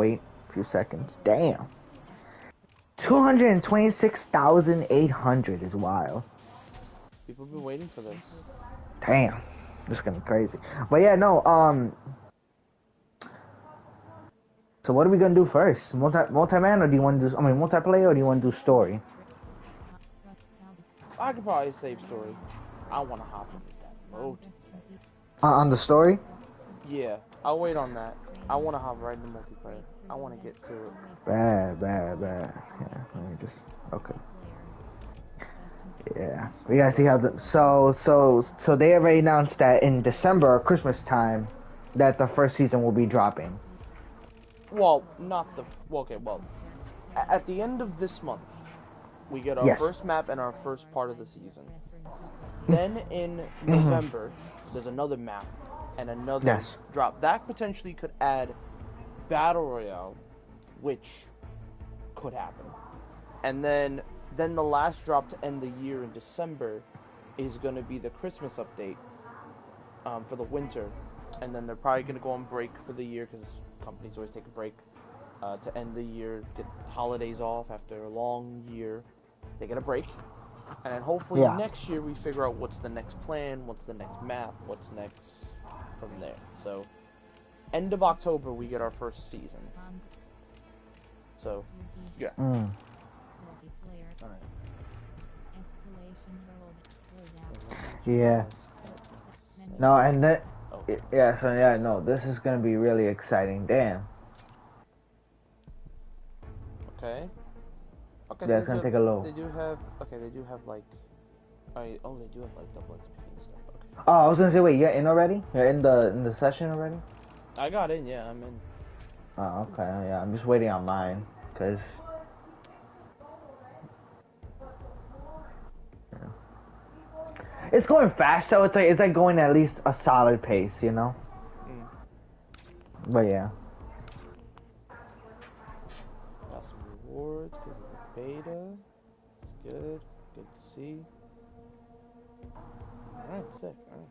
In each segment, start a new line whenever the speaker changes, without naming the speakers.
wait a few seconds. Damn. 226,800 is wild.
People have been waiting for this.
Damn. This is gonna be crazy. But yeah, no, so what are we gonna do first? Multi-man, or do you want to do, multiplayer, or do you want to do story?
I could probably save story. I want to hop into that mode.
On the story?
Yeah, I'll wait on that. I want to hop right into multiplayer. I want to get to it.
Bad. Yeah, let me just, okay. Yeah, we gotta see how so they already announced that in December or Christmas time that the first season will be dropping.
Well, not the, okay, well, at the end of this month, we get our first map and our first part of the season. Then in November, there's another map and another drop. That potentially could add Battle Royale, which could happen. And then the last drop to end the year in December is going to be the Christmas update for the winter. And then they're probably going to go on break for the year because companies always take a break to end the year, get holidays off after a long year. They get a break. And then hopefully next year we figure out what's the next plan, what's the next map, what's next from there. So, end of October we get our first season. So, yeah. Alright.
Yeah. No, and that... Yeah, so yeah, no, this is gonna be really exciting. Damn.
Okay. Okay.
Yeah, it's gonna take a little.
They do have. Okay, they do have like. They do have like double XP and stuff. Okay.
Oh, I was gonna say, wait, you're in already? You're in the session already?
I got in. Yeah, I'm in.
Oh, okay. Yeah, I'm just waiting on mine, cause. Yeah. It's going fast though. It's like going at least a solid pace, you know. But yeah.
Got some rewards because of the beta. It's good. Good to see. Alright, sick. Alright.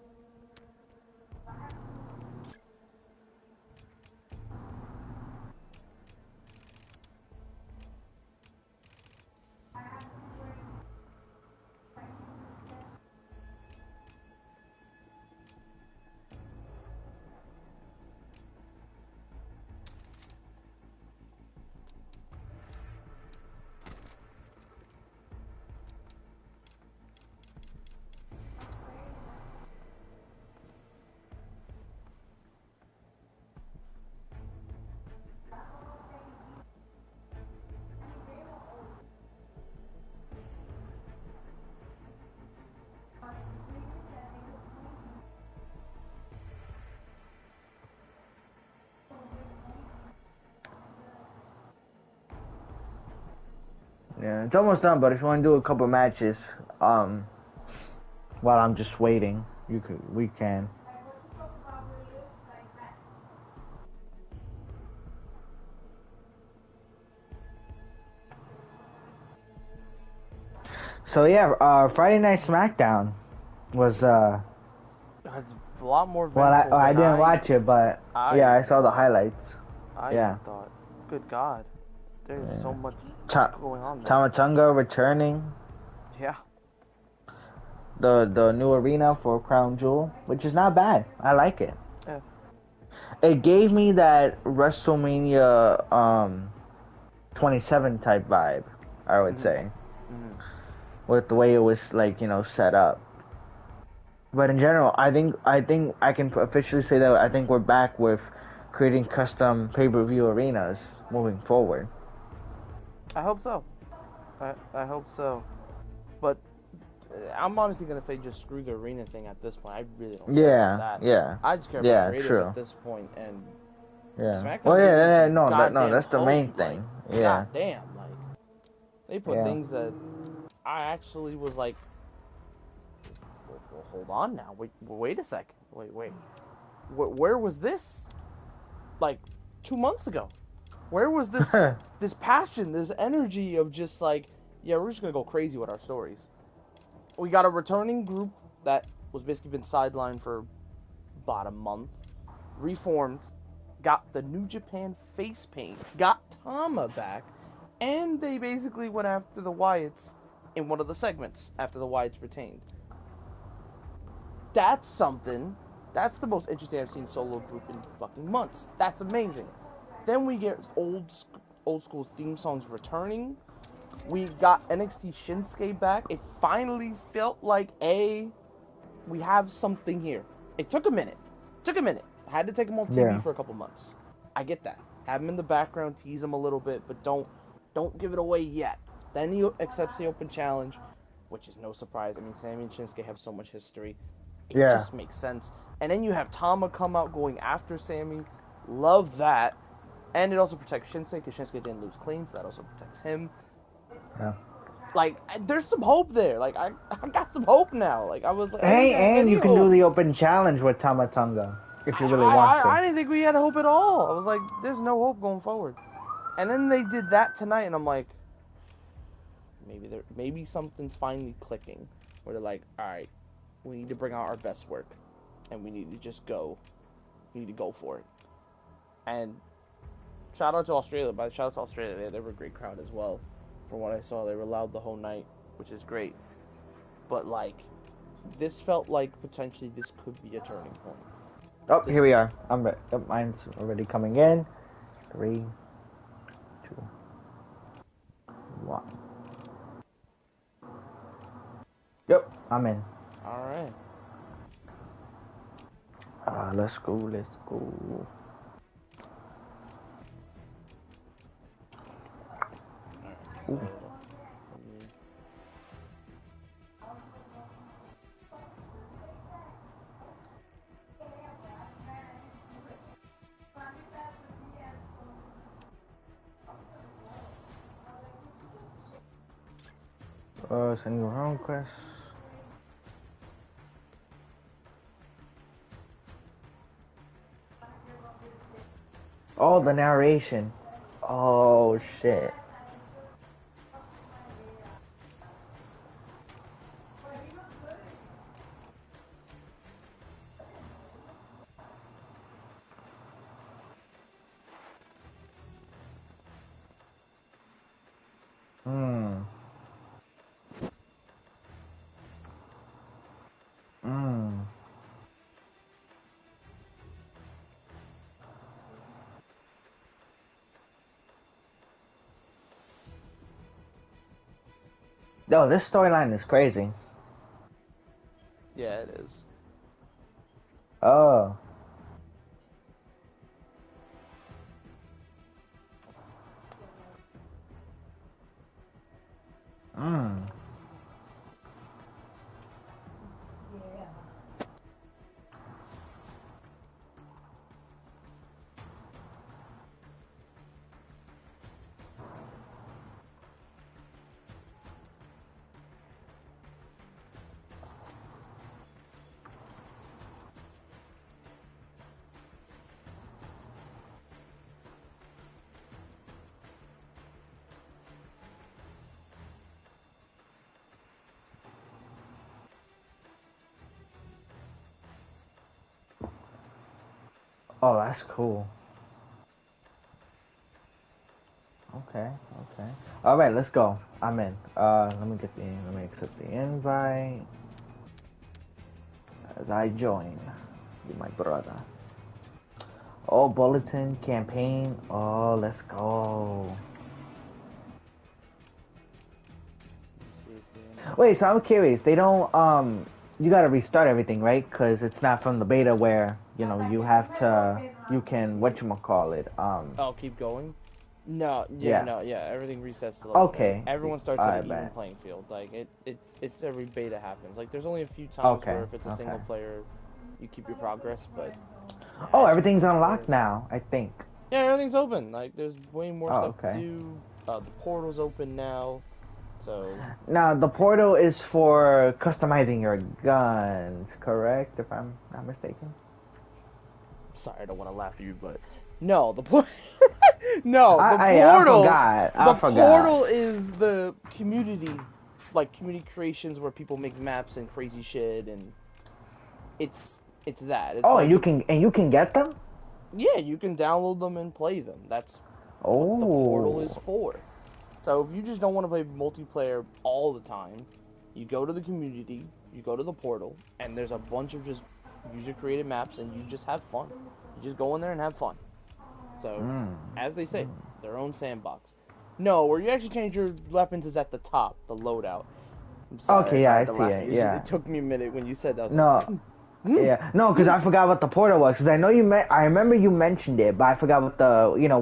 Yeah, it's almost done. But if you want to do a couple matches, while I'm just waiting, we can. So yeah, Friday Night SmackDown was
It's a lot more.
Well, I didn't watch it, but I saw the highlights.
I thought, good God, there's so much going on there.
Tamatonga returning.
Yeah.
The new arena for Crown Jewel, which is not bad. I like it.
Yeah.
It gave me that WrestleMania 27 type vibe, I would say. With the way it was like, set up. But in general, I think I can officially say that I think we're back with creating custom pay-per-view arenas moving forward.
I hope so. I hope so. But I'm honestly gonna say just screw the arena thing at this point. I really don't care about that.
Yeah.
I just care about creative at this point, and
SmackDown.
Well,
that's the main thing.
Like, God damn, like they put things that I actually was like, well, hold on now. Wait a second. Wait. Where was this? Like 2 months ago. Where was this this passion, this energy of just like, yeah, we're just gonna go crazy with our stories. We got a returning group that was basically been sidelined for about a month, reformed, got the New Japan face paint, got Tama back, and they basically went after the Wyatts in one of the segments after the Wyatts retained. That's something. That's the most interesting I've seen solo group in fucking months. That's amazing. Then we get old school theme songs returning. We got NXT Shinsuke back. It finally felt like we have something here. It took a minute. I had to take him off TV for a couple months. I get that. Have him in the background, tease him a little bit, but don't give it away yet. Then he accepts the open challenge, which is no surprise. I mean, Sammy and Shinsuke have so much history. It just makes sense. And then you have Tama come out going after Sammy. Love that. And it also protects Shinsuke, because Shinsuke didn't lose clean, so that also protects him.
Yeah.
Like, there's some hope there. Like, I got some hope now. Like, I was like,
and you can do the open challenge with Tama Tonga if you really want to.
I didn't think we had hope at all. I was like, there's no hope going forward. And then they did that tonight, and I'm like, maybe something's finally clicking. Where they're like, all right, we need to bring out our best work, and we need to just go. We need to go for it. And shout out to Australia. They were a great crowd as well. From what I saw, they were loud the whole night, which is great. But like, this felt like potentially this could be a turning point.
Oh, here we are. I'm ready. Oh, mine's already coming in. 3, 2, 1. Yep, I'm in.
All right.
Let's go. Ooh. Send your own request. Oh, the narration. Oh, shit. Yo, this storyline is crazy.
Yeah, it is.
Oh. Oh, that's cool. Okay. All right, let's go. I'm in. Let me accept the invite as I join. You, my brother. Oh, bulletin campaign. Oh, let's go. Wait, so I'm curious. They don't you gotta restart everything, right? Because it's not from the beta where you can whatchamacallit.
Oh, keep going. No, everything resets to level.
Okay.
Everyone starts at an even playing field. Like it's every beta happens. Like there's only a few times where if it's a single player, you keep your progress, but.
Oh, everything's unlocked now, I think.
Yeah, everything's open. Like there's way more stuff to do. The portal's open now, so.
Now the portal is for customizing your guns, correct? If I'm not mistaken.
Sorry, I don't want to laugh at you, but no, the portal. No, the portal.
I forgot.
Portal is the community creations where people make maps and crazy shit, and it's that. It's
you can get them.
Yeah, you can download them and play them. That's what the portal is for. So if you just don't want to play multiplayer all the time, you go to the community, you go to the portal, and there's a bunch of just user-created maps, and you just have fun. You just go in there and have fun. So, as they say, their own sandbox. No, where you actually change your weapons is at the top, the loadout. I'm sorry,
Okay, yeah, I see it. Yeah.
It took me a minute when you said that. I was
no, yeah, no, because I forgot what the portal was. Because I know I remember you mentioned it, but I forgot what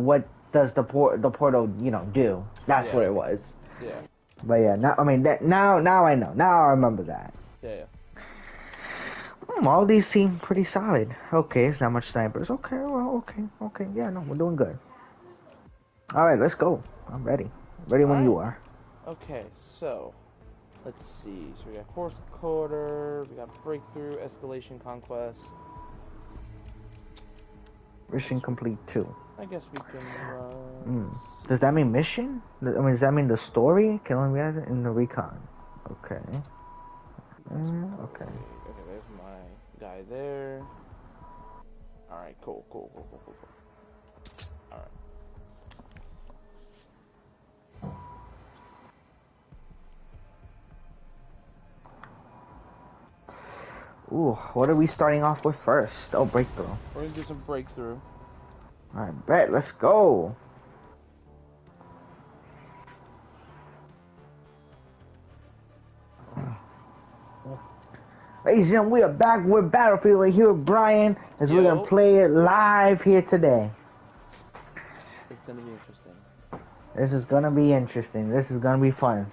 what does the portal, do? That's what it was.
Yeah.
But yeah, now I mean now I know. Now I remember that.
Yeah.
All these seem pretty solid. Okay, it's not much snipers. Okay, well, okay. Yeah, no, we're doing good. All right, let's go. I'm ready. Ready when you are.
Okay, so let's see. So we got fourth quarter. We got breakthrough, escalation, conquest.
Mission complete 2.
I guess we can.
Does that mean mission? I mean, does that mean the story can only be in the recon? Okay. Okay.
Okay, there's my guy there. All right, cool. All right.
Ooh, what are we starting off with first? Oh, breakthrough.
We're gonna do some breakthrough.
I bet. Let's go. Ladies and gentlemen, we are back with Battlefield. We're here with Brian as we're gonna play it live here today.
It's gonna be interesting.
This is gonna be interesting. This is gonna be fun.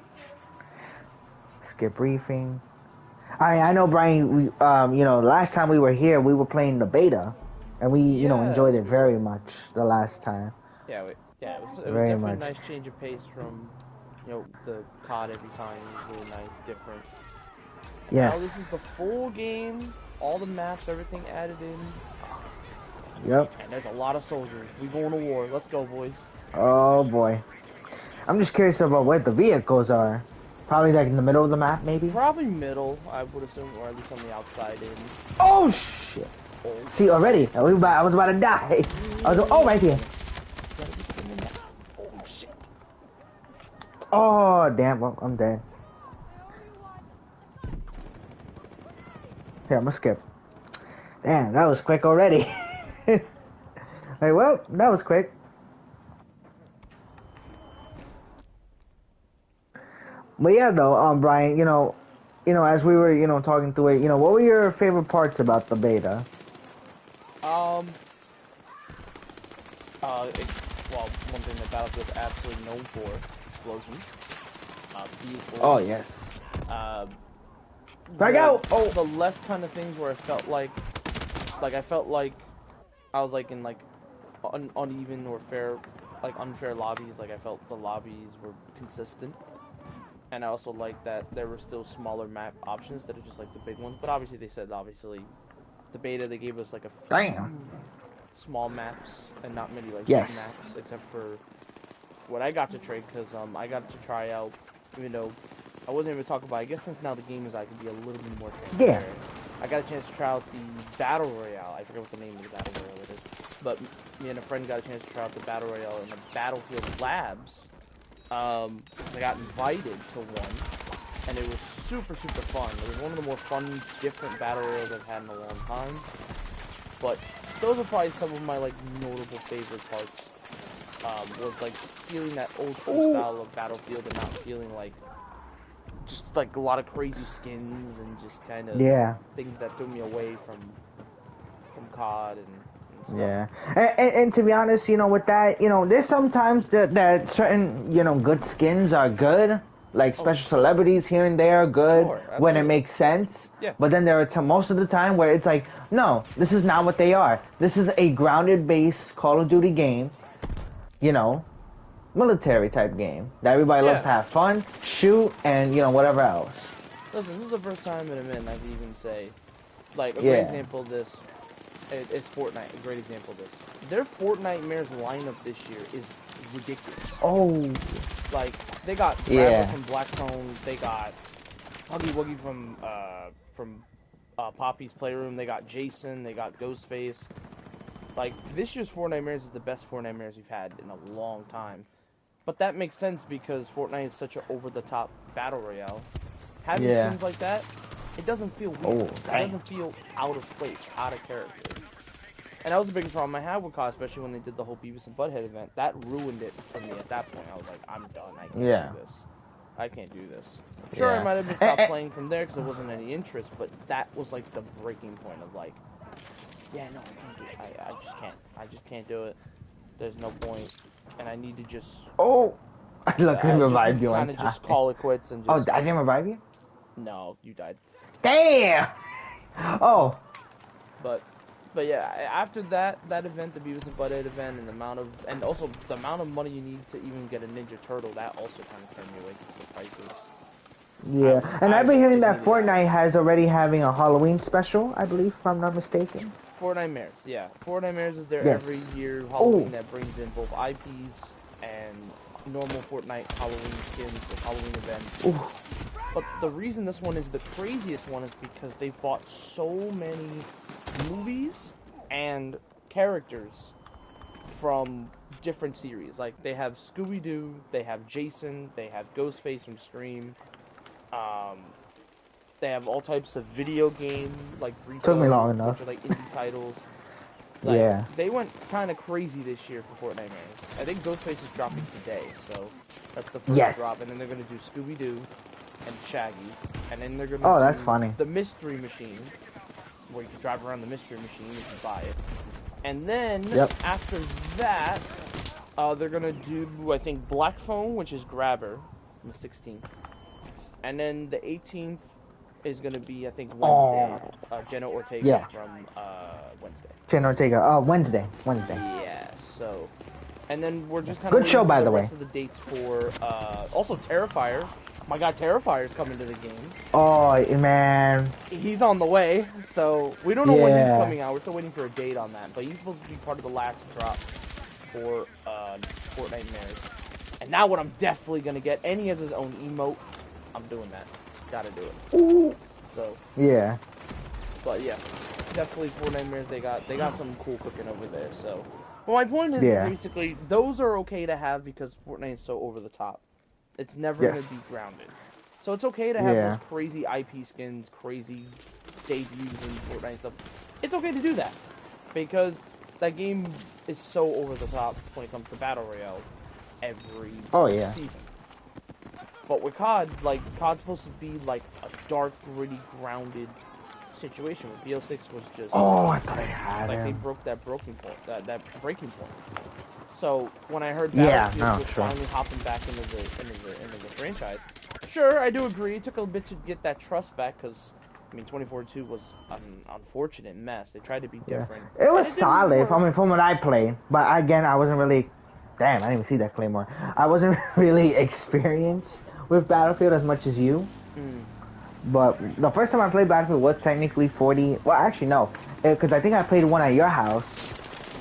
Skip briefing. I know, Brian. We last time we were here, we were playing the beta, and we enjoyed it very much the last time.
Yeah, it was definitely a nice change of pace from the COD every time. It was really nice, different. And now this is the full game, all the maps, everything added in.
Yep.
And there's a lot of soldiers. We going to war. Let's go, boys.
Oh boy. I'm just curious about what the vehicles are. Probably like in the middle of the map, maybe?
Probably middle, I would assume, or at least on the outside end.
Oh shit! Oh. See, already, I was about to die. Right here.
Oh shit!
Oh damn! Well, I'm dead. Here, I'm gonna skip. Damn, that was quick already. Hey, well, that was quick. But yeah, though, Brian, as we were, talking through it, what were your favorite parts about the beta?
One thing that Battlefield is absolutely known for, explosions, vehicles.
Oh, yes.
The less kind of things where I felt like I was like in like uneven or unfair lobbies. Like I felt the lobbies were consistent. And I also like that there were still smaller map options that are just like the big ones. But obviously they said the beta they gave us like a few small maps and not many like big maps, except for what I got to trade because I got to try out, even though I wasn't even talking about. I guess since now the game is I can be a little bit more transparent. Yeah. I got a chance to try out the Battle Royale. I forget what the name of the Battle Royale it is, but me and a friend got a chance to try out the Battle Royale in the Battlefield Labs. I got invited to one, and it was super fun. It was one of the more fun, different battle royals I've had in a long time. But those are probably some of my like notable favorite parts. Was like feeling that old school style of Battlefield and not feeling like just like a lot of crazy skins and just kind of things that took me away from COD and stuff.
Yeah, and to be honest, with that, there's sometimes that certain, good skins are good, like special celebrities here and there are good when it makes sense.
Yeah.
But then there are most of the time where it's like, no, this is not what they are. This is a grounded base Call of Duty game, military type game that everybody loves to have fun, shoot, and whatever else.
Listen, this is the first time in a minute I can even say, like, a great example of this. It's Fortnite, a great example of this. Their Fortnitemares lineup this year is ridiculous.
Oh.
Like, they got Rabbit from Blackstone, they got Huggy Wuggy from Poppy's Playroom, they got Jason, they got Ghostface. Like, this year's Fortnite Mirrors is the best Fortnite Mirrors we've had in a long time. But that makes sense because Fortnite is such an over-the-top battle royale. Having skins like that, it doesn't feel weird. It doesn't feel out of place, out of character. And that was a big problem I had with COD, especially when they did the whole Beavis and Butthead event. That ruined it for me at that point. I was like, I'm done. I can't do this. I can't do this. Sure, I might have been stopped playing from there because there wasn't any interest, but that was like the breaking point of like, yeah, no, I can't do it. I just can't. I just can't do it. There's no point. And I need to just...
Oh! I couldn't revive you
kind of just call it quits and just...
Oh, I didn't revive you?
No, you died.
Damn! Oh.
But yeah, after that event, the Beavis and Butthead event, and also the amount of money you need to even get a Ninja Turtle, that also kind of turned me away from the prices.
Yeah, and I've been hearing that Fortnite has already having a Halloween special, I believe, if I'm not mistaken.
Fortnite Mirrors, yeah. Fortnite Mirrors is there every year Halloween that brings in both IPs and normal Fortnite Halloween skins with Halloween events.
Ooh.
But the reason this one is the craziest one is because they bought so many movies and characters from different series. Like, they have Scooby-Doo, they have Jason, they have Ghostface from Scream. They have all types of video game, like
Took me long enough.
Which are like indie titles. Like, they went kind of crazy this year for Fortnite Mirrors. I think Ghostface is dropping today, so that's the first drop, and then they're gonna do Scooby-Doo and Shaggy, and then they're gonna
that's funny.
The Mystery Machine, where you can drive around the Mystery Machine if you buy it. And then after that, they're gonna do, I think, Black Phone, which is Grabber, on the 16th, and then the 18th is gonna be, I think, Wednesday. Jenna Ortega from Wednesday.
Jenna Ortega. Wednesday.
Yeah. So, and then we're just kind
of
good
show, by the way.
Rest of the dates for also Terrifier. My God, Terrifier's coming to the game.
Oh man.
He's on the way. So we don't know when he's coming out. We're still waiting for a date on that. But he's supposed to be part of the last drop for Fortnite Mirrors. And now what I'm definitely gonna get, and he has his own emote. I'm doing that. Gotta do it.
Ooh.
So.
Yeah.
But yeah, definitely Fortnite Mirrors. They got something cool cooking over there. So, well, my point is basically those are okay to have because Fortnite is so over the top. It's never gonna be grounded. So it's okay to have those crazy IP skins, crazy debuts in Fortnite and stuff. It's okay to do that because that game is so over the top when it comes to battle royale every season. But with COD, like, COD's supposed to be like a dark, gritty, grounded situation. With BO6 was just
I thought I had
they broke that breaking point. So when I heard Battlefield was finally hopping back into the franchise, sure, I do agree. It took a bit to get that trust back because, I mean, 2042 was an unfortunate mess. They tried to be different.
It was solid. I mean, from what I played, but again, I wasn't really. Damn, I didn't even see that Claymore. I wasn't really experienced with Battlefield as much as you. But the first time I played Battlefield was technically 40. Well, actually no, because I think I played one at your house.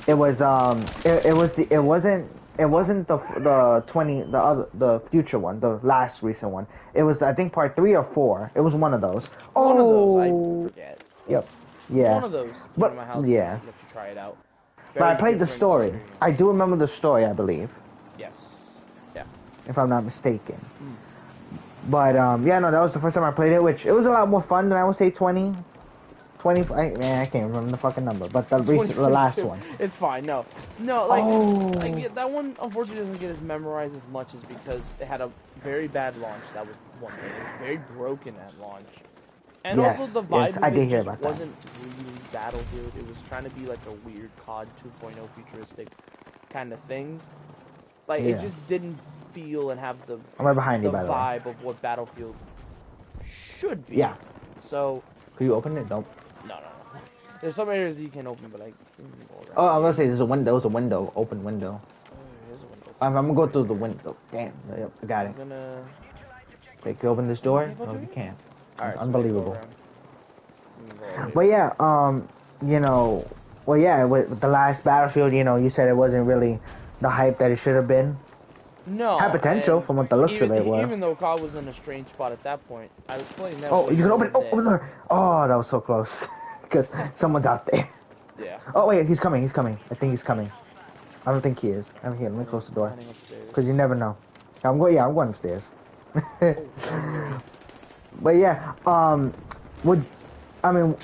It was it wasn't the future one, the last recent one. It was, I think, part 3 or 4. It was one of those.
One of those, I forget.
Yep. Yeah.
One of those. But in my house, let you try it out.
But I played the story. I do remember the story, I believe.
Yes. Yeah.
If I'm not mistaken. But, yeah, no, that was the first time I played it, which it was a lot more fun than I would say 20. I can't remember the fucking number, but the last one.
It's fine, no, like that one unfortunately doesn't get as memorized as much as because it had a very bad launch. That was one thing. It was very broken at launch. And also the vibe of it just wasn't really Battlefield. It was trying to be like a weird COD 2.0 futuristic kind of thing. Like, it just didn't feel and have the vibe of what Battlefield should be.
Yeah.
So...
Could you open it? Nope.
No. There's some areas you can open, but like...
Oh, I'm gonna say there's a window. There's a window. Open window.
There's a window.
I'm gonna go through the window. Damn. Yep, I got it.
I'm gonna...
Okay, can you open this door? No, you can't.
Alright,
unbelievable. But yeah, you know, well, yeah, with the last Battlefield, you know, you said it wasn't really the hype that it should have been.
No.
Had potential from what the looks of it were.
Even though COD was in a strange spot at that point, I was playing that.
Oh, you can open it. Oh, open the door. Oh, that was so close. Because someone's out there.
Yeah.
Oh wait, he's coming. He's coming. I think he's coming. I don't think he is. I'm here. Let me close the door. Because you never know. I'm going. Yeah, I'm going upstairs.
Oh, right area.
But yeah,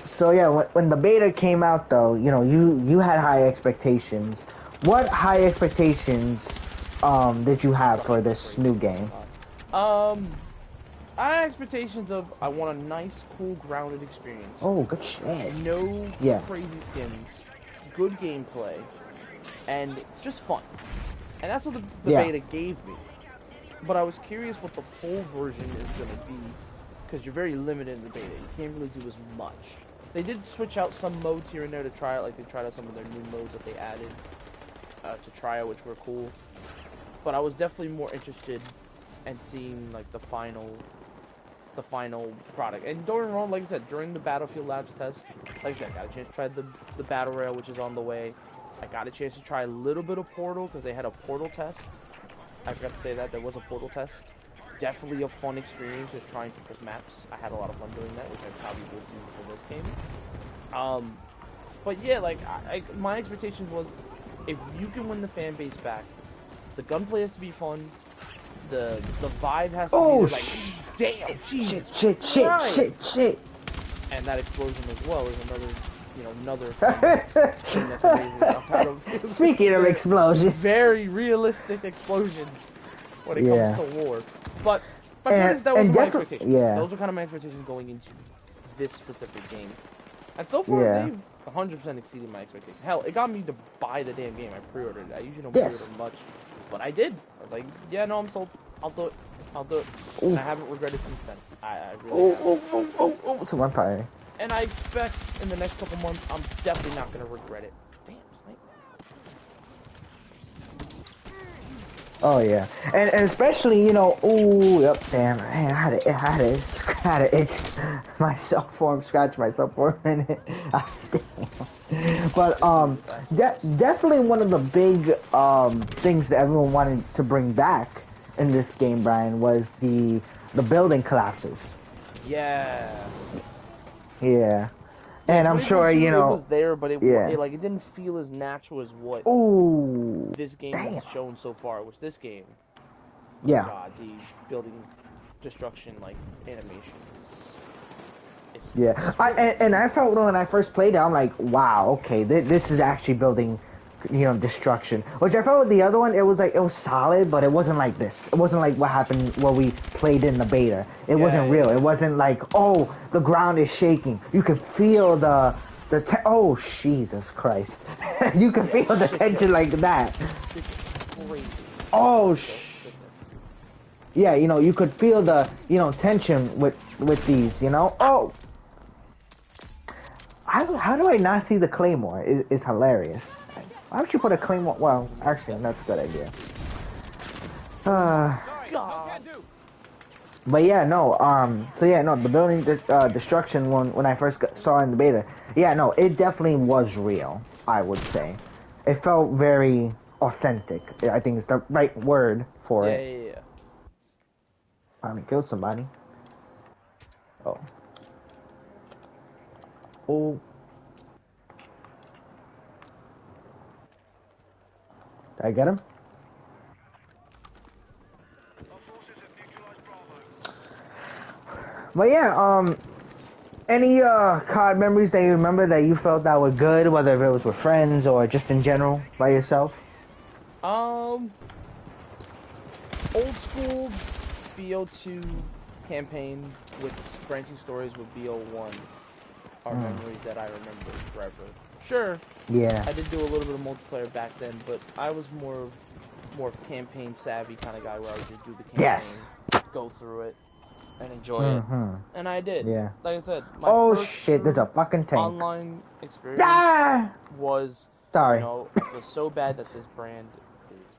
so yeah, when the beta came out, though, you know, you had high expectations. What high expectations did you have for this new game?
I had expectations of I want a nice, cool, grounded experience.
Oh, good shit.
No crazy skins, good gameplay, and just fun. And that's what the beta gave me. But I was curious what the full version is going to be, because you're very limited in the beta. You can't really do as much. They did switch out some modes here and there to try it, like they tried out some of their new modes that they added to try out, which were cool. But I was definitely more interested in seeing like the final product. And don't get me wrong, like I said, during the Battlefield Labs test, like I said, I got a chance to try the Battle Rail, which is on the way. I got a chance to try a little bit of Portal, because they had a Portal test. I forgot to say that, there was a Portal test. Definitely a fun experience just trying to pick maps. I had a lot of fun doing that, which I probably will do for this game. But yeah, like, my expectation was, if you can win the fan base back, the gunplay has to be fun, the vibe has to be like, damn, Jesus
shit.
And that explosion as well is another thing that's amazing. I'm proud of.
Speaking of explosions,
very realistic explosions when it comes to war. But that was my expectations.
Yeah.
Those were kind of my expectations going into this specific game. And so far, they've 100% exceeded my expectations. Hell, it got me to buy the damn game. I pre-ordered it. I usually don't pre-order much, but I did. I was like, yeah, no, I'm sold. I'll do it. And I haven't regretted since then. I really haven't.
It's a vampire.
And I expect in the next couple months, I'm definitely not going to regret it. Damn, Snake.
Oh yeah, and especially, you know, damn, man, I had to itch myself for him, scratch myself for a minute. But definitely one of the big things that everyone wanted to bring back in this game, Brian, was the building collapses.
Yeah.
Yeah. And I'm sure, you know,
it was there, but it didn't feel as natural as what this game has shown so far. Which this game, God, the building destruction like animation is
and I felt when I first played it, I'm like, wow, okay, this is actually building, you know, destruction. Which I felt with the other one, it was solid, but it wasn't like this. It wasn't like what happened when we played in the beta. It wasn't real. It wasn't like, oh, the ground is shaking. You could feel oh, Jesus Christ. You can feel the tension like that. Oh, yeah, you know, you could feel the, you know, tension with these, you know. Oh, how do I not see the Claymore? It's hilarious. Why don't you put a Claymore? Well, actually, that's a good idea. But yeah, no. So yeah, no. The building destruction when I first saw it in the beta, yeah, no, it definitely was real. I would say, it felt very authentic. I think it's the right word for it.
Yeah.
Finally killed somebody. Oh. Did I get him? But yeah, any COD memories that you remember that you felt that were good, whether it was with friends or just in general by yourself?
Old school BO2 campaign with branching stories with BO1 are memories that I remember forever. Sure.
Yeah.
I did do a little bit of multiplayer back then, but I was more of campaign savvy kind of guy where I would just do the campaign, go through it, and enjoy it. And I did.
Yeah.
Like I said, my first
shit! There's a fucking tank.
Online experience was,
sorry.
You know, it was so bad that this brand is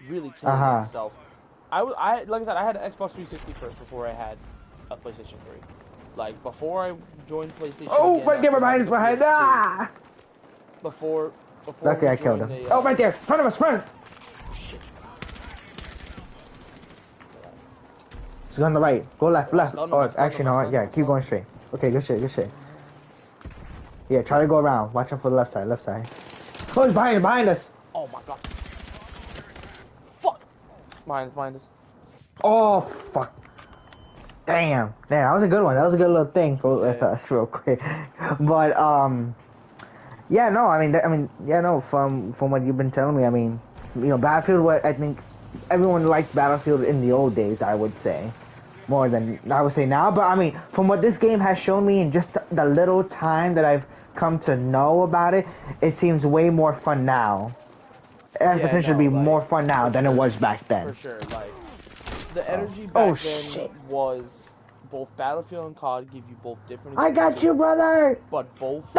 really killing itself. I like I said, I had an Xbox 360 first before I had a PlayStation 3. Like before I joined PlayStation.
Oh, right there, behind.
Before.
Okay, I killed him. Oh, right there, front of us, front.
Shit.
He's on the right. Go left. Oh, actually, no. Yeah, keep going straight. Okay, good shit. Yeah, try to go around. Watch out for the left side. Left side. Oh, he's behind us.
Oh my god. Fuck. Behind us.
Oh fuck. Damn, that was a good one. That was a good little thing with us, real quick. But yeah, no, yeah, no. From what you've been telling me, I mean, Battlefield. What I think everyone liked Battlefield in the old days. I would say more than I would say now. But I mean, from what this game has shown me in just the little time that I've come to know about it, it seems way more fun now. It has potential to be more fun now than it was back then.
For sure, like. The energy back then was both Battlefield and COD give you both different
I got you, brother.
But both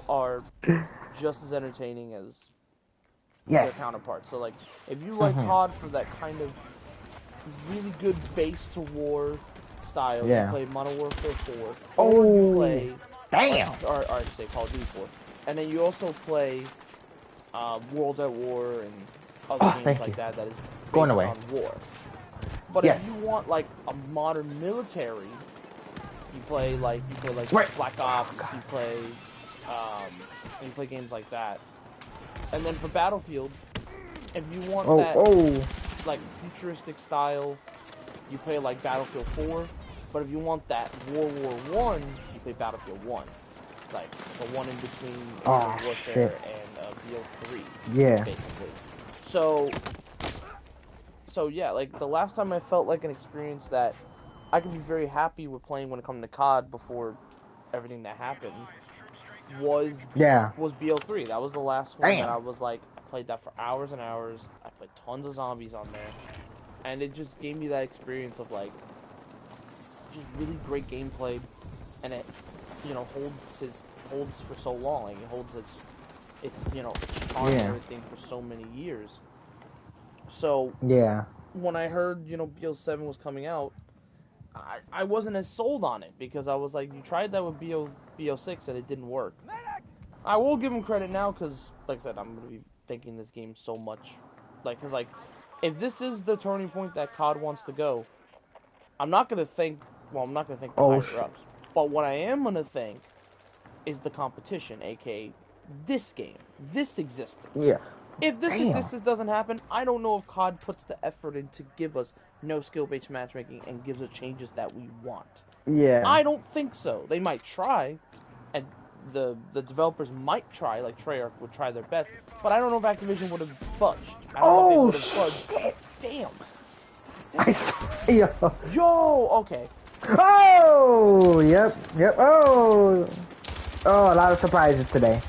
are just as entertaining as their counterparts. So like if you like COD for that kind of really good base to war style, you play Modern Warfare 4. Or you play or I should say Call of Duty 4. And then you also play World at War and other games like that is based on war. But if you want like a modern military, you play like Black Ops, you play games like that. And then for Battlefield, if you want like futuristic style, you play like Battlefield 4. But if you want that World War 1, you play Battlefield 1. Like the one in between Warfare and BO3.
Yeah.
Basically. So yeah, like the last time I felt like an experience that I could be very happy with playing when it comes to COD before everything that happened was BO3. That was the last one that I was like, I played that for hours and hours. I played tons of zombies on there, and it just gave me that experience of like just really great gameplay, and it holds for so long. Like, it holds its charm and everything for so many years. So when I heard BO7 was coming out, I wasn't as sold on it because I was like, you tried that with BO6 and it didn't work. I will give him credit now because, like I said, I'm gonna be thinking this game so much, because if this is the turning point that COD wants to go, I'm not gonna think the higher ups, but what I am gonna think is the competition, aka this game, this existence.
Yeah.
If this existence doesn't happen, I don't know if COD puts the effort in to give us no skill-based matchmaking and gives us changes that we want.
Yeah.
I don't think so. They might try, and the developers might try, like Treyarch would try their best, but I don't know if Activision would have budged. I don't know if they would have budged. Damn. Yo, okay.
Oh, yep. Oh, a lot of surprises today.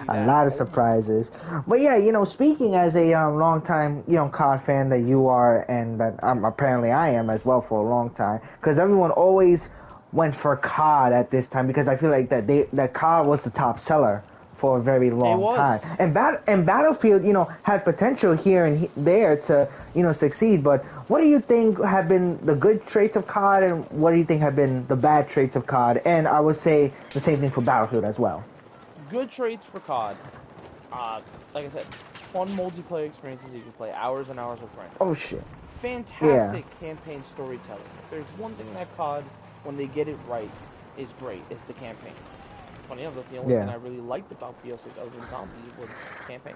A lot of surprises. But yeah, speaking as a long-time, COD fan that you are, and that apparently I am as well for a long time, because everyone always went for COD at this time, because I feel like that COD was the top seller for a very long time. And Battlefield, had potential here and there to, succeed. But what do you think have been the good traits of COD, and what do you think have been the bad traits of COD? And I would say the same thing for Battlefield as well.
Good traits for COD. Like I said, fun multiplayer experiences. You can play hours and hours with friends.
Oh shit!
Fantastic campaign storytelling. If there's one thing that COD, when they get it right, is great, it's the campaign. Funny enough, that's the only thing I really liked about BO6 other than zombies was campaign.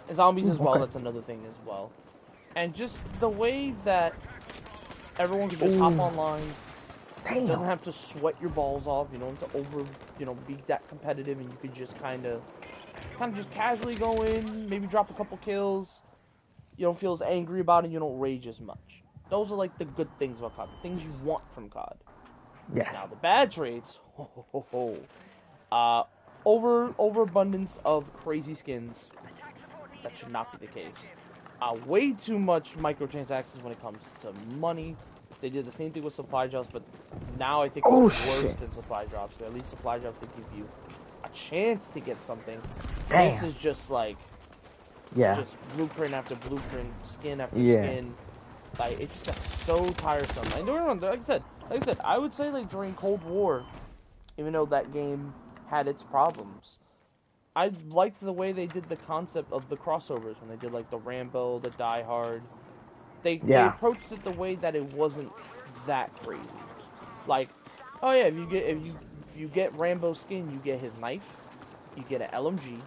And zombies as well. That's another thing as well. And just the way that everyone can just hop online. You doesn't have to sweat your balls off. You don't have to be that competitive, and you can just kind of just casually go in, maybe drop a couple kills. You don't feel as angry about it. You don't rage as much. Those are like the good things about COD, the things you want from COD.
Yeah.
Now the bad traits, overabundance of crazy skins. That should not be the case. Way too much microtransactions when it comes to money. They did the same thing with supply drops, but now I think it's worse than supply drops. At least supply drops, they give you a chance to get something. This is just like, just blueprint after blueprint, skin after skin. Like, it just got so tiresome. And don't get me wrong, like I said, I would say like during Cold War, even though that game had its problems, I liked the way they did the concept of the crossovers when they did like the Rambo, the Die Hard. They approached it the way that it wasn't that crazy. Like, Oh yeah, if you get Rambo's skin, you get his knife, you get an LMG,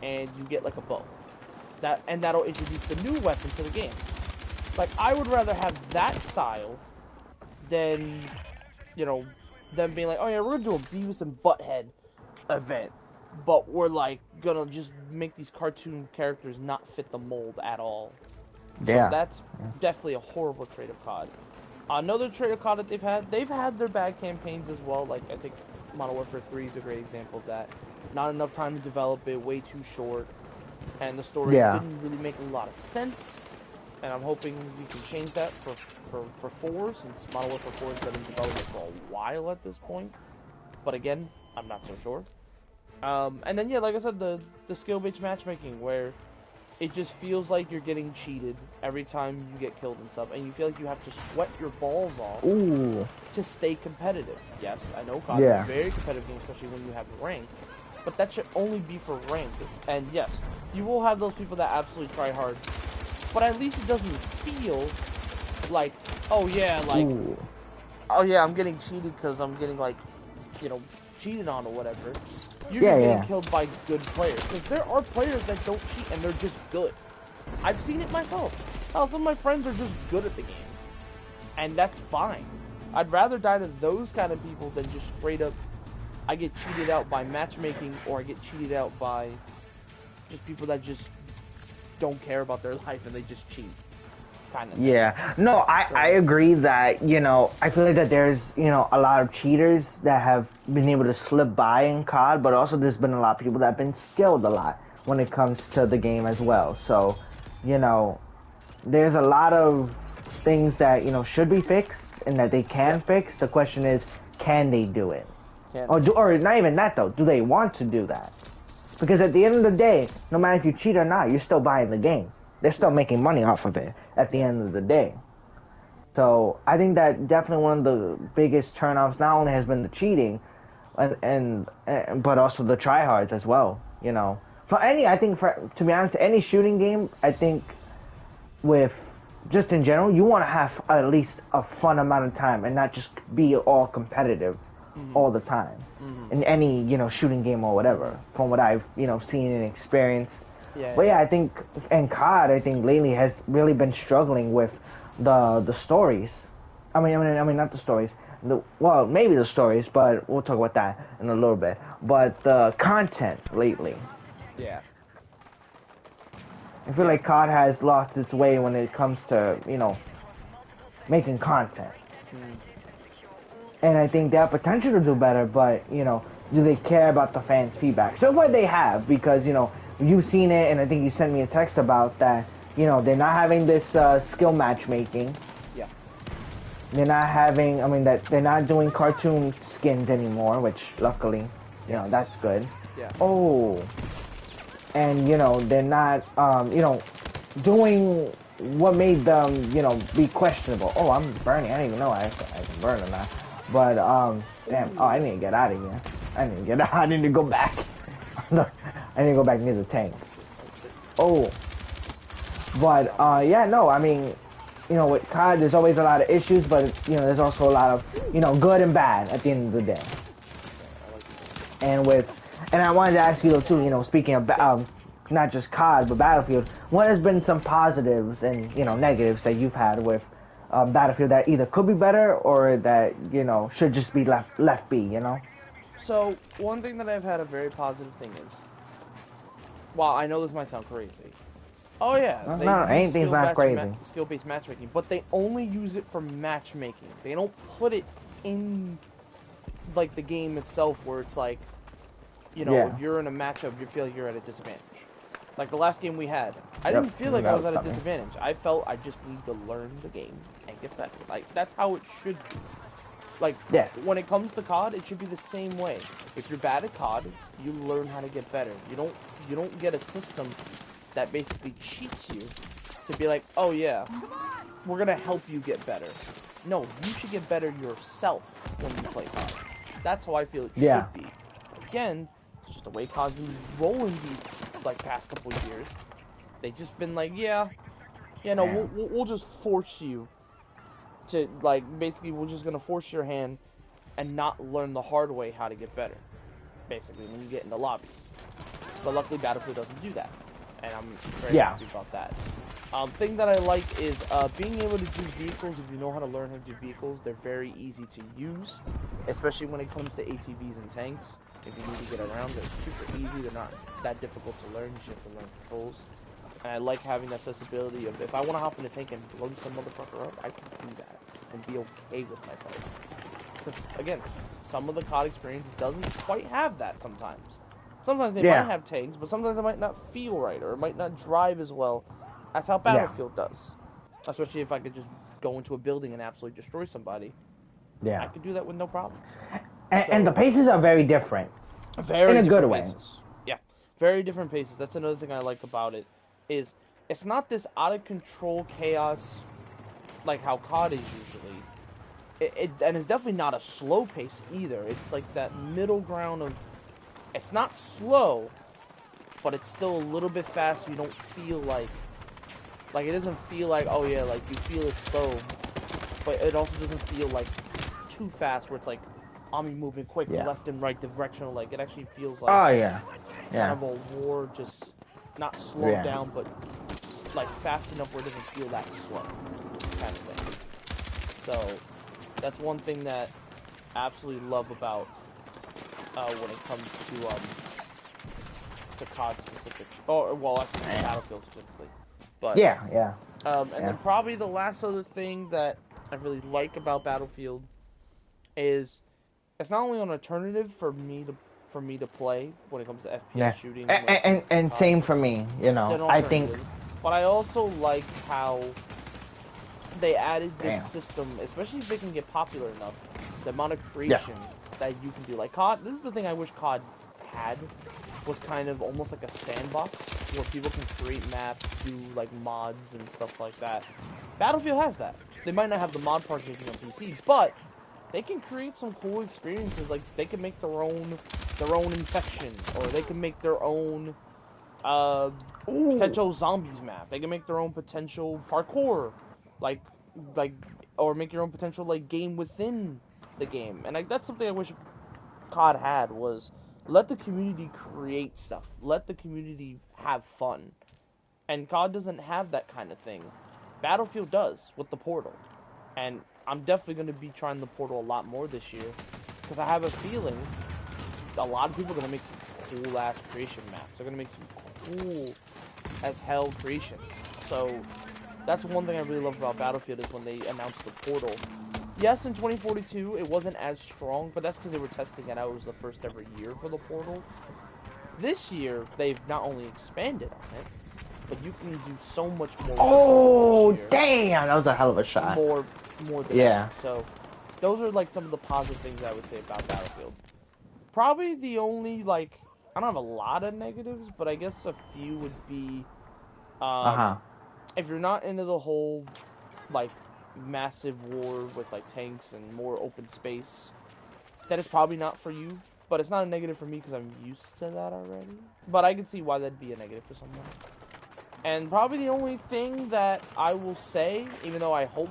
and you get like a bow. That'll introduce the new weapon to the game. Like I would rather have that style than them being like, oh yeah, we're gonna do a Beavis and Butthead event, but we're like gonna just make these cartoon characters not fit the mold at all. So
Yeah.
that's definitely a horrible trait of COD. Another trait of COD that they've had their bad campaigns as well. Like I think Modern Warfare 3 is a great example of that. Not enough time to develop it, way too short, and the story
Yeah.
didn't really make a lot of sense. And I'm hoping we can change that for 4, since Modern Warfare 4 has been in development for a while at this point. But again, I'm not so sure. And then yeah, like I said, the skill-based matchmaking where it just feels like you're getting cheated every time you get killed and stuff, and you feel like you have to sweat your balls off to stay competitive. Yes, I know COD is a very competitive game, especially when you have ranked, but that should only be for ranked. And yes, you will have those people that absolutely try hard, but at least it doesn't feel like, oh yeah, like, oh yeah, I'm getting cheated because I'm getting like, cheated on or whatever. You're just getting killed by good players. Because there are players that don't cheat and they're just good. I've seen it myself. Hell, some of my friends are just good at the game. And that's fine. I'd rather die to those kind of people than just straight up, I get cheated out by matchmaking, or I get cheated out by just people that just don't care about their life and they just cheat. Kind of thing.
Yeah. No, I agree that, I feel like that there's, a lot of cheaters that have been able to slip by in COD, but also there's been a lot of people that have been skilled a lot when it comes to the game as well. So, there's a lot of things that, should be fixed and that they can fix. The question is, can they do it? Or not even that though, do they want to do that? Because at the end of the day, no matter if you cheat or not, you're still buying the game. They're still making money off of it at the end of the day. So I think that definitely one of the biggest turnoffs not only has been the cheating, but also the tryhards as well. To be honest, any shooting game, I think with just in general, you want to have at least a fun amount of time and not just be all competitive all the time in any shooting game or whatever. From what I've seen and experienced. But I think in COD, I think lately has really been struggling with the stories. I mean not the stories. Maybe the stories, but we'll talk about that in a little bit. But the content lately.
Yeah.
I feel like COD has lost its way when it comes to making content. And I think they have potential to do better, but do they care about the fans' feedback? So far they have, because you've seen it, and I think you sent me a text about that. They're not having this skill matchmaking.
Yeah.
They're not having. That they're not doing cartoon skins anymore, which luckily, that's good.
Yeah.
Oh. And they're not, doing what made them, be questionable. Oh, I'm burning. I didn't even know I can burn or not. But damn. Oh, I need to get out of here. I need to go back. I need to go back near the tank. Oh. But, with COD, there's always a lot of issues, but, there's also a lot of, good and bad at the end of the day. And I wanted to ask you, too, speaking of, not just COD, but Battlefield, what has been some positives and, negatives that you've had with Battlefield that either could be better or that, should just be left be,
So, one thing that I've had a very positive thing is, well, I know this might sound crazy. Oh yeah,
anything's not crazy.
Skill-based matchmaking, but they only use it for matchmaking. They don't put it in, like, the game itself where it's like, if you're in a matchup, you feel like you're at a disadvantage. Like the last game we had, I didn't feel like I was at a disadvantage. I felt I just need to learn the game and get better. Like, that's how it should be. Like, when it comes to COD, it should be the same way. If you're bad at COD, you learn how to get better. You don't get a system that basically cheats you to be like, oh yeah, we're gonna help you get better. No, you should get better yourself when you play COD. That's how I feel it should be. Again, it's just the way COD's been rolling these past couple of years. They've just been like, we'll just force you to, basically we're just gonna force your hand, and not learn the hard way how to get better, basically, when you get into lobbies. But luckily, Battlefield doesn't do that, and I'm very happy about that. Thing that I like is being able to do vehicles. If you know how to learn how to do vehicles, they're very easy to use, especially when it comes to ATVs and tanks. If you need to get around, they're super easy. They're not that difficult to learn. You just have to learn controls. And I like having the accessibility of, if I want to hop in a tank and blow some motherfucker up, I can do that and be okay with myself. Because, again, some of the COD experience doesn't quite have that sometimes. Sometimes they might have tanks, but sometimes it might not feel right, or it might not drive as well. That's how Battlefield does. Especially if I could just go into a building and absolutely destroy somebody. I could do that with no problem.
And the paces are very different.
Very
in a good way.
Paces. Yeah, very different paces. That's another thing I like about it. Is it's not this out of control chaos like how COD is usually. And it's definitely not a slow pace either. It's like that middle ground of, it's not slow, but it's still a little bit fast. So you don't feel like it doesn't feel like, oh yeah, like you feel it's slow, but it also doesn't feel like too fast where it's like I'm moving quick left and right directional. Like it actually feels like kind of a war, just not slowed down, but like fast enough where it doesn't feel that slow, kind of thing. So that's one thing that I absolutely love about when it comes to COD specific, or well, actually Battlefield specifically. But and then probably the last other thing that I really like about Battlefield is it's not only an alternative for me to play when it comes to FPS shooting.
And same for me, you know. I think.
But I also like how they added this system, especially if they can get popular enough, the amount of creation that you can do. Like COD, this is the thing I wish COD had, was kind of almost like a sandbox where people can create maps, do like mods and stuff like that. Battlefield has that. They might not have the mod part on PC, but they can create some cool experiences. Like they can make their own infection, or they can make their own potential zombies map. They can make their own potential parkour, like or make your own potential like game within the game. And like that's something I wish COD had, was let the community create stuff. Let the community have fun. And COD doesn't have that kind of thing. Battlefield does with the Portal. And I'm definitely going to be trying the Portal a lot more this year, because I have a feeling a lot of people are going to make some cool-ass creation maps. They're going to make some cool-as-hell creations. So that's one thing I really love about Battlefield, is when they announced the Portal. Yes, in 2042, it wasn't as strong, but that's because they were testing it out. It was the first ever year for the Portal. This year, they've not only expanded on it, but you can do so much more.
Oh, damn! That was a hell of a shot.
More than ever. So, those are, like, some of the positive things I would say about Battlefield. Probably the only, like, I don't have a lot of negatives, but I guess a few would be, if you're not into the whole, like, massive war with like tanks and more open space, that is probably not for you. But it's not a negative for me because I'm used to that already. But I can see why that'd be a negative for someone. And probably the only thing that I will say, even though I hope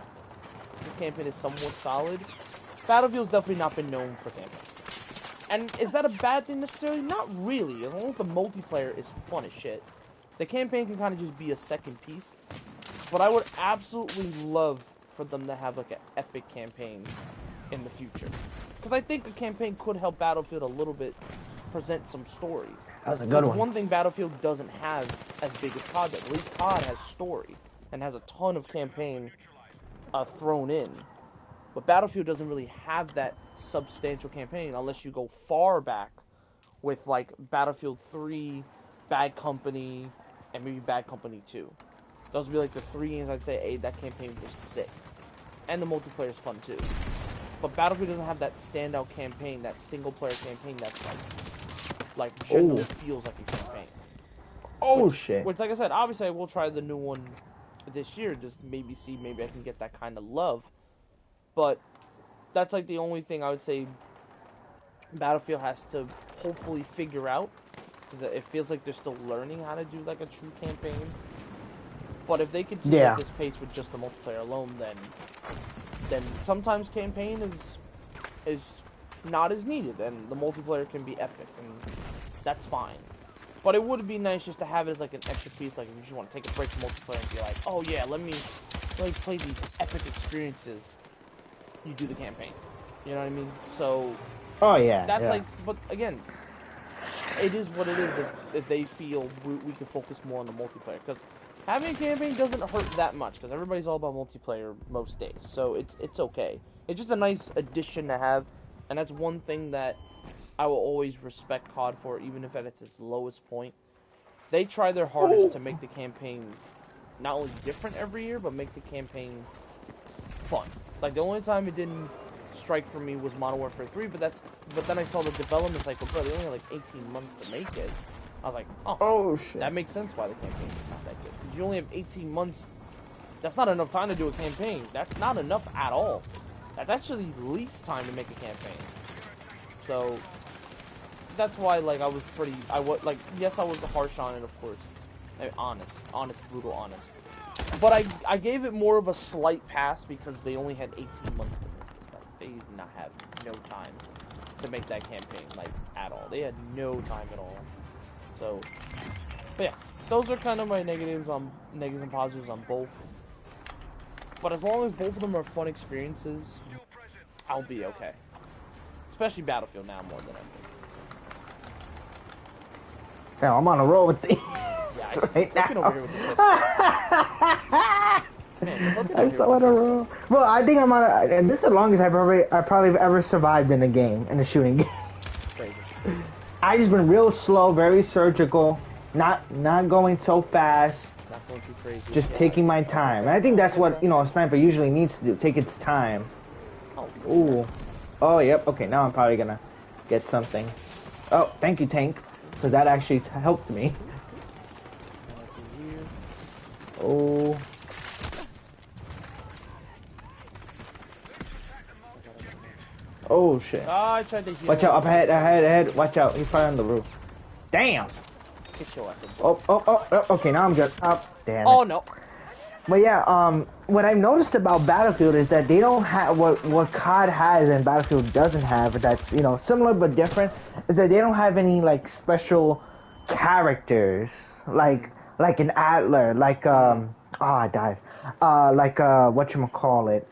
this campaign is somewhat solid, Battlefield's definitely not been known for campaign. And is that a bad thing necessarily? Not really. As long as the multiplayer is fun as shit, the campaign can kind of just be a second piece. But I would absolutely love for them to have like an epic campaign in the future, because I think a campaign could help Battlefield a little bit present some story.
That's a good one.
One thing Battlefield doesn't have as big as COD does. At least COD has story and has a ton of campaign thrown in, but Battlefield doesn't really have that substantial campaign unless you go far back with like Battlefield 3, Bad Company, and maybe Bad Company 2. Those would be like the three games I'd say, hey, that campaign was sick. And the multiplayer is fun too. But Battlefield doesn't have that standout campaign, that single player campaign that's like generally feels like a campaign.
Shit.
Which, like I said, obviously I will try the new one this year, just maybe I can get that kind of love. But that's like the only thing I would say Battlefield has to hopefully figure out, because it feels like they're still learning how to do like a true campaign. But if they continue at this pace with just the multiplayer alone, then sometimes campaign is not as needed, and the multiplayer can be epic, and that's fine. But it would be nice just to have it as like an extra piece, like if you just want to take a break from multiplayer and be like, oh yeah, let me play these epic experiences. You do the campaign. You know what I mean? So,
oh yeah,
that's
yeah.
like, but again, it is what it is if they feel we can focus more on the multiplayer, because having a campaign doesn't hurt that much, because everybody's all about multiplayer most days, so it's okay. It's just a nice addition to have, and that's one thing that I will always respect COD for, even if at its lowest point. They try their hardest to make the campaign not only different every year, but make the campaign fun. Like, the only time it didn't strike for me was Modern Warfare 3, but then I saw the development cycle, bro, they only had like 18 months to make it. I was like,
oh shit.
That makes sense why the campaign is not that good. Because you only have 18 months. That's not enough time to do a campaign. That's not enough at all. That's actually least time to make a campaign. So, that's why, like, yes, I was harsh on it, of course. I mean, brutal honest. But I gave it more of a slight pass because they only had 18 months to make it. Like, they did not have no time to make that campaign, like, at all. They had no time at all. So, but yeah, those are kind of my negatives and positives on both. But as long as both of them are fun experiences, I'll be okay. Especially Battlefield now more than ever.
Now I'm on a roll with these.
Yeah, right now. Over here with the pistol. Man,
I'm so on a roll. Well, I think I'm on. And this is the longest I probably ever survived in a game, in a shooting game.
Crazy.
I just been real slow, very surgical, not going so fast.
Not going too crazy.
Just taking my time. And I think that's what a sniper usually needs to do. Take its time.
Oh.
Ooh. Oh, yep. Okay, now I'm probably gonna get something. Oh, thank you, Tank, because that actually helped me. Oh. Oh shit.
I tried to
watch out, up ahead. Watch out, he's probably on the roof. Damn. Oh, okay, now I'm good. Oh, damn it.
Oh no.
But yeah, what I've noticed about Battlefield is that they don't have what COD has and Battlefield doesn't have. That's similar but different. Is that they don't have any like special characters like an Adler, like I died. Like whatchamacallit,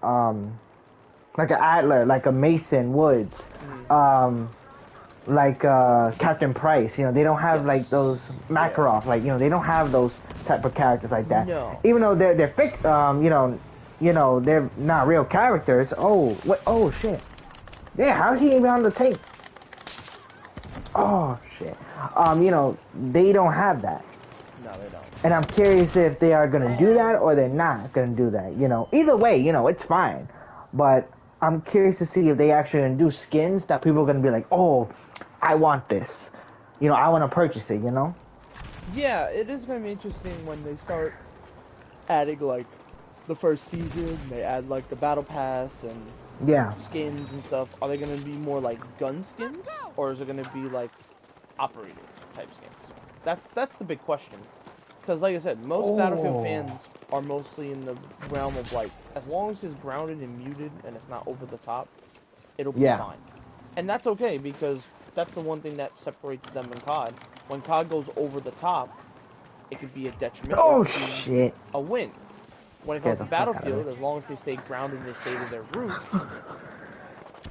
like an Adler, like a Mason Woods, like Captain Price. They don't have like those Makarov, like they don't have those type of characters like that.
No.
Even though they're fake, they're not real characters. Oh, what? Oh shit! Yeah, how's he even on the tank? Oh shit! They don't have that.
No, they don't.
And I'm curious if they are gonna do that or they're not gonna do that. Either way, it's fine. But I'm curious to see if they actually gonna do skins that people are gonna be like, oh, I want this. I want to purchase it.
Yeah, it is gonna be interesting when they start adding like the first season. They add like the battle pass and skins and stuff. Are they gonna be more like gun skins, or is it gonna be like operator type skins? That's the big question. Because like I said, most Battlefield fans are mostly in the realm of like, as long as it's grounded and muted and it's not over the top, it'll be fine. And that's okay, because that's the one thing that separates them and COD. When COD goes over the top, it could be a detriment.
Oh shit!
A win. When it comes to Battlefield, as long as they stay grounded and they stay to their roots,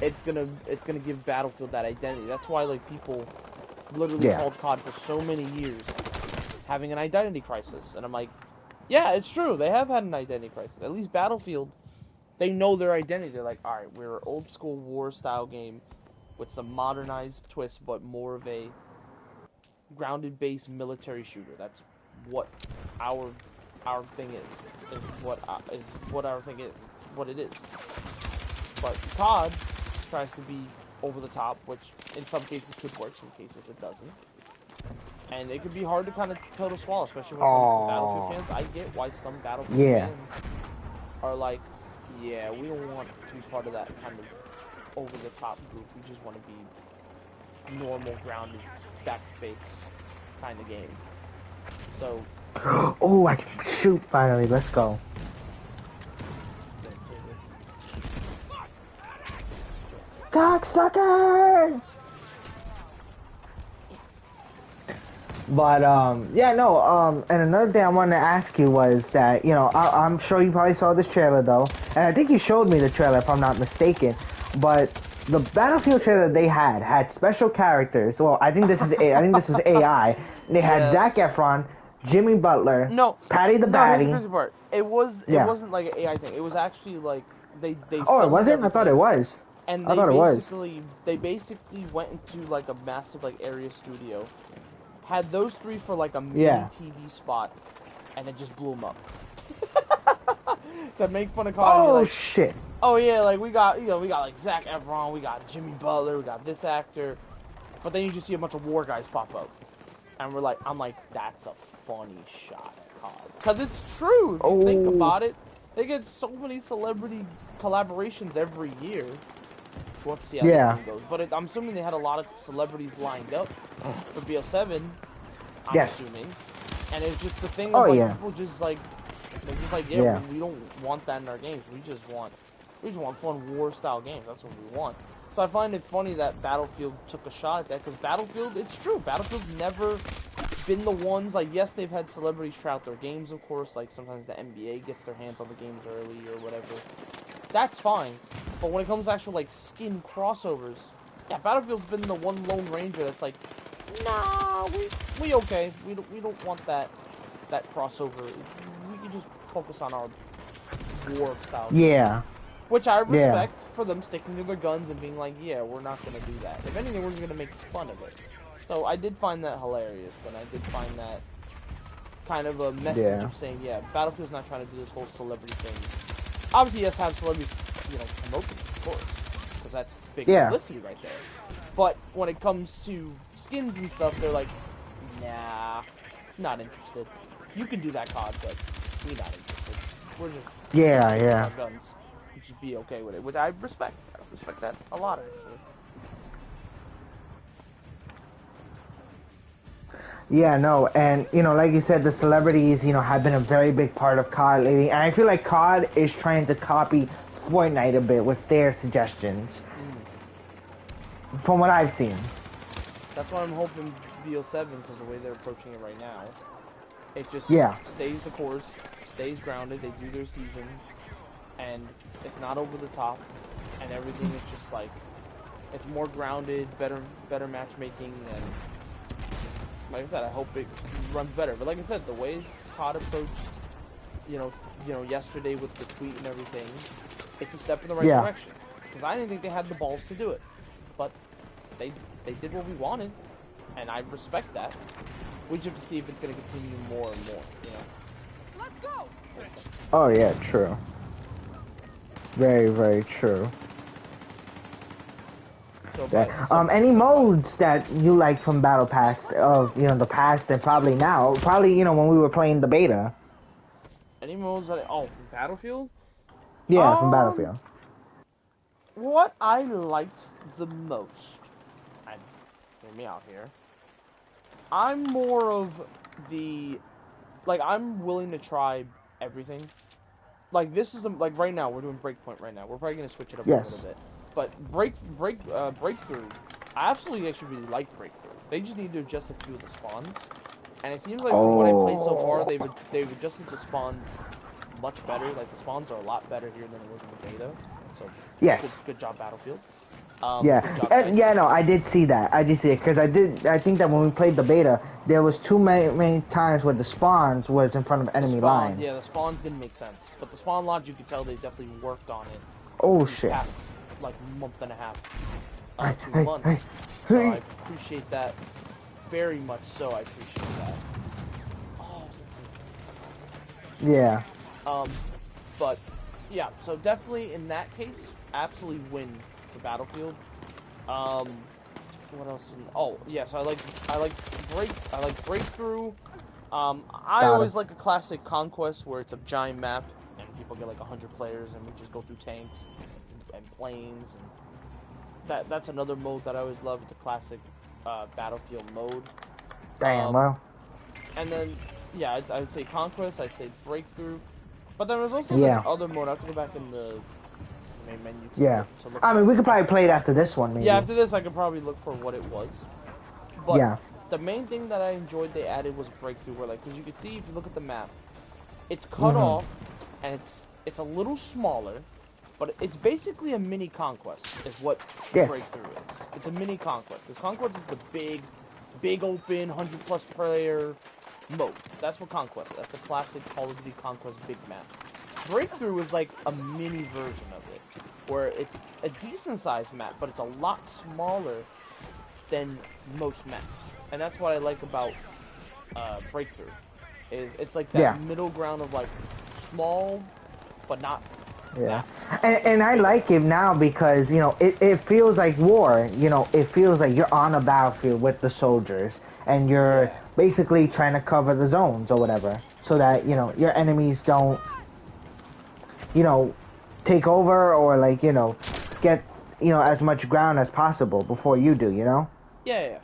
it's gonna give Battlefield that identity. That's why like people literally called COD for so many years having an identity crisis, and I'm like, yeah, it's true. They have had an identity crisis. At least Battlefield, they know their identity. They're like, all right, we're an old school war style game with some modernized twists, but more of a grounded based military shooter. That's what our thing is. Is what our thing is. It's what it is. But COD tries to be over the top, which in some cases could work, some cases it doesn't. And it can be hard to kind of pill to swallow, especially when it comes to Battlefield fans. I get why some Battlefield fans are like, yeah, we don't want to be part of that kind of over-the-top group. We just want to be normal, grounded, back-to-base kind of game. So...
Oh, I can shoot finally. Let's go. Cocksucker! But, yeah, no, and another thing I wanted to ask you was that, you know, I'm sure you probably saw this trailer, though, and I think you showed me the trailer, if I'm not mistaken, but the Battlefield trailer they had special characters. Well, I think this was AI. They had Zac Efron, Jimmy Butler, Patty the Batty.
Here's the crazy part. It wasn't like an AI thing. It was actually like they
Oh, it
filmed
wasn't?
everything.
I thought it was.
And
I thought it was.
they basically went into like a massive like area studio. Had those three for like a mini TV spot, and it just blew them up. To make fun of COD.
Oh,
like,
shit.
Oh yeah, like we got like Zac Efron, we got Jimmy Butler, we got this actor, but then you just see a bunch of war guys pop up, and I'm like, that's a funny shot, COD, because it's true. If you think about it, they get so many celebrity collaborations every year. We'll have to see how this thing goes. But I'm assuming they had a lot of celebrities lined up for BO7. I'm assuming. And it's just the thing of people just like, we don't want that in our games. We just want fun war style games. That's what we want. So I find it funny that Battlefield took a shot at that, because Battlefield, it's true. Battlefield's never been the ones, like, yes, they've had celebrities try out their games, of course, like sometimes the NBA gets their hands on the games early or whatever. That's fine. But when it comes to actual, like, skin crossovers, yeah, Battlefield's been the one Lone Ranger that's like, nah, we okay. We don't want that crossover. We can just focus on our war style.
Yeah.
Which I respect for them sticking to their guns and being like, yeah, we're not gonna do that. If anything, we're gonna make fun of it. So I did find that hilarious, and I did find that kind of a message of saying, yeah, Battlefield's not trying to do this whole celebrity thing. Obviously, yes, have celebrities, you know, promote them, of course, because that's big publicity right there. But when it comes to skins and stuff, they're like, nah, not interested. You can do that, COD, but we're not interested. We're just our guns. We just be okay with it, which I respect. I respect that a lot, actually.
Yeah, no, and, you know, like you said, the celebrities, you know, have been a very big part of COD lately, and I feel like COD is trying to copy Fortnite a bit with their suggestions. From what I've seen.
That's why I'm hoping BO7, because the way they're approaching it right now, it just stays the course, stays grounded, they do their season, and it's not over the top, and everything is just like, it's more grounded, better matchmaking, and like I said, I hope it runs better. But like I said, the way COD approached, you know, yesterday with the tweet and everything, it's a step in the right direction. Because I didn't think they had the balls to do it, but they did what we wanted, and I respect that. We just have to see if it's going to continue more and more, you know. Let's go.
Oh yeah, true. Very, very true. So, any modes that you like from Battle Pass of, you know, the past and probably now? Probably, you know, when we were playing the beta.
Any modes that from Battlefield?
Yeah, from Battlefield.
What I liked the most, and hear me out here, I'm more of the, like, I'm willing to try everything. Like, this is, like, right now, we're doing Breakpoint right now. We're probably going to switch it up a little bit. But Breakthrough, I absolutely actually really like Breakthrough. They just need to adjust a few of the spawns. And it seems like from what I played so far, they've adjusted the spawns much better. Like, the spawns are a lot better here than it was in the beta. So, good job, Battlefield.
No, I did see that. I did see it, because I think that when we played the beta, there was too many times where the spawns was in front of enemy lines.
Yeah, the spawns didn't make sense. But the spawn lodge, you could tell they definitely worked on it.
Oh, shit.
Past, like, month and a half. 2 months. So I appreciate that very much so. I appreciate that.
Yeah.
But yeah, so definitely in that case, absolutely win for Battlefield. What else? So I like Breakthrough. I always like a classic Conquest where it's a giant map and people get like 100 players and we just go through tanks and planes, and that's another mode that I always love. It's a classic Battlefield mode.
Damn, well.
And then I would say Conquest, I'd say Breakthrough, but there was also this other mode. I have to go back in the main menu
Yeah.
to look
I
for.
mean, we could probably play it after this one, maybe.
Yeah, after this, I could probably look for what it was. But
yeah.
the main thing that I enjoyed they added was breakthrough, where like, because you can see if you look at the map, it's cut off, and it's a little smaller, but it's basically a mini conquest, is what breakthrough is. It's a mini conquest, because conquest is the big open 100+ player mode. That's what conquest is. That's the classic Call of Duty conquest big map. Breakthrough is like a mini version of it, where it's a decent sized map, but it's a lot smaller than most maps, and that's what I like about Breakthrough. Is it's like that middle ground of like small, but not.
Yeah, and I like it now because, you know, it feels like war. You know, it feels like you're on a battlefield with the soldiers, and you're basically trying to cover the zones or whatever, so that, you know, your enemies don't, you know, take over or, like, you know, get, you know, as much ground as possible before you do, you know?
Yeah.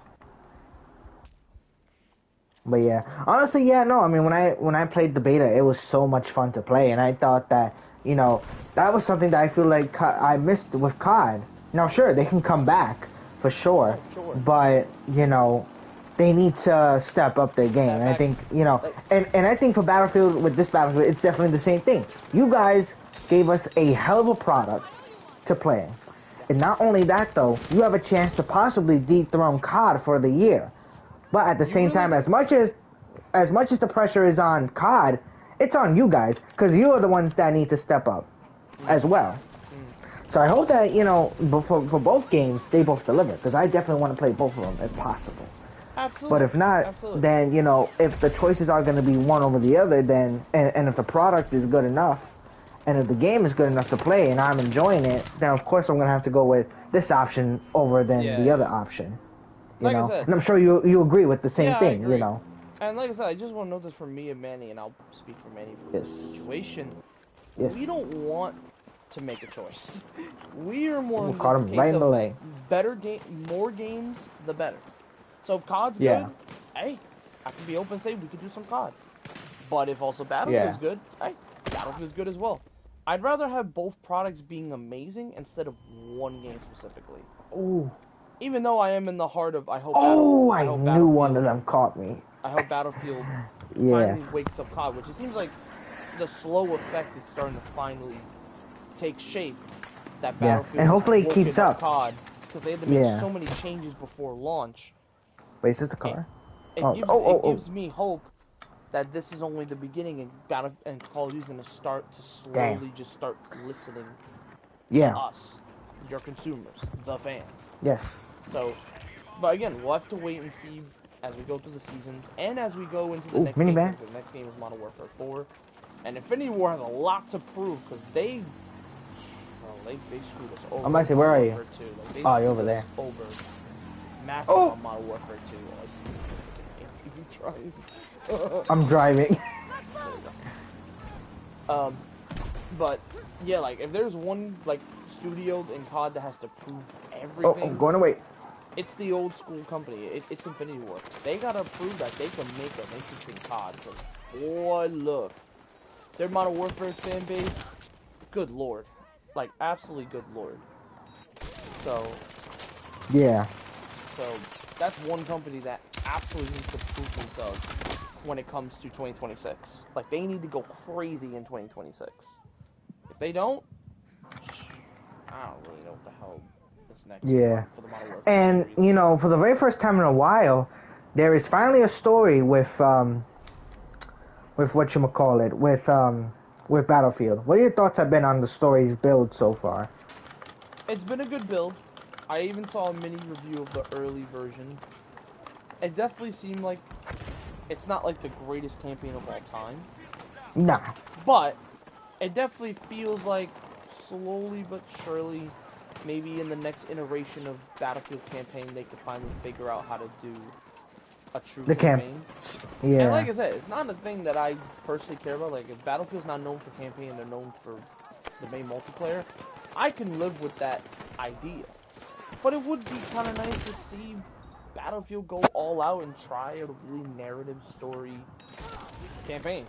But yeah, honestly, yeah, no, I mean, when I played the beta, it was so much fun to play, and I thought that, you know, that was something that I feel like I missed with COD. Now, sure, they can come back, for sure, but, you know, they need to step up their game, and I think, you know, and I think for Battlefield, with this Battlefield, it's definitely the same thing. You guys gave us a hell of a product to play, and not only that, though, you have a chance to possibly dethrone COD for the year. But at the same time, as much as the pressure is on COD, it's on you guys, because you are the ones that need to step up as well. So I hope that, you know, for both games, they both deliver, because I definitely want to play both of them if possible.
Absolutely.
But if not, then, you know, if the choices are going to be one over the other, then, and if the product is good enough, and if the game is good enough to play and I'm enjoying it, then of course I'm going to have to go with this option over than the other option. You know?
I said,
and I'm sure you agree with the same thing, you know.
And like I said, I just want to note this for me and Manny, and I'll speak for Manny for this situation. We don't want to make a choice. We are more in the case of better game, more games, the better. So if COD's good, hey, I can be open and say we could do some COD. But if also Battlefield's good, hey, Battlefield's good as well. I'd rather have both products being amazing instead of one game specifically.
Ooh.
Even though I am in the heart of, I hope
knew one of them caught me.
I hope Battlefield finally wakes up COD, which it seems like the slow effect is starting to finally take shape. That Battlefield
and hopefully it keeps up.
COD, because they had to make so many changes before launch.
Wait, is this the car?
It gives me hope that this is only the beginning, and Call of Duty's going to start to slowly just start listening to us, your consumers, the fans.
Yes.
So, but again, we'll have to wait and see as we go through the seasons, and as we go into the next game. The next game is Modern Warfare 4, and Infinity War has a lot to prove, because they screwed us over.
I'm actually, where are you?
Like,
you're over there.
Over massive on Modern Warfare 2.
I'm driving.
But yeah, like if there's one like studio in COD that has to prove everything.
I'm going away.
It's the old school company. It's Infinity War. They gotta prove that they can make an interesting COD. Because, boy, look. Their Modern Warfare fan base, good lord. Like, absolutely good lord. So.
Yeah.
So, that's one company that absolutely needs to prove themselves when it comes to 2026. Like, they need to go crazy in 2026. If they don't, I don't really know what the hell. Next for the Modern Warfare
and
series.
You know, for the very first time in a while, there is finally a story with whatchamacallit, with Battlefield. What are your thoughts have been on the story's build so far?
It's been a good build. I even saw a mini review of the early version. It definitely seemed like it's not like the greatest campaign of all time.
Nah.
But it definitely feels like slowly but surely, maybe in the next iteration of Battlefield campaign, they could finally figure out how to do a true campaign.
Yeah.
And like I said, it's not a thing that I personally care about. Like, if Battlefield's not known for campaign, they're known for the main multiplayer, I can live with that idea. But it would be kind of nice to see Battlefield go all out and try a really narrative story campaign.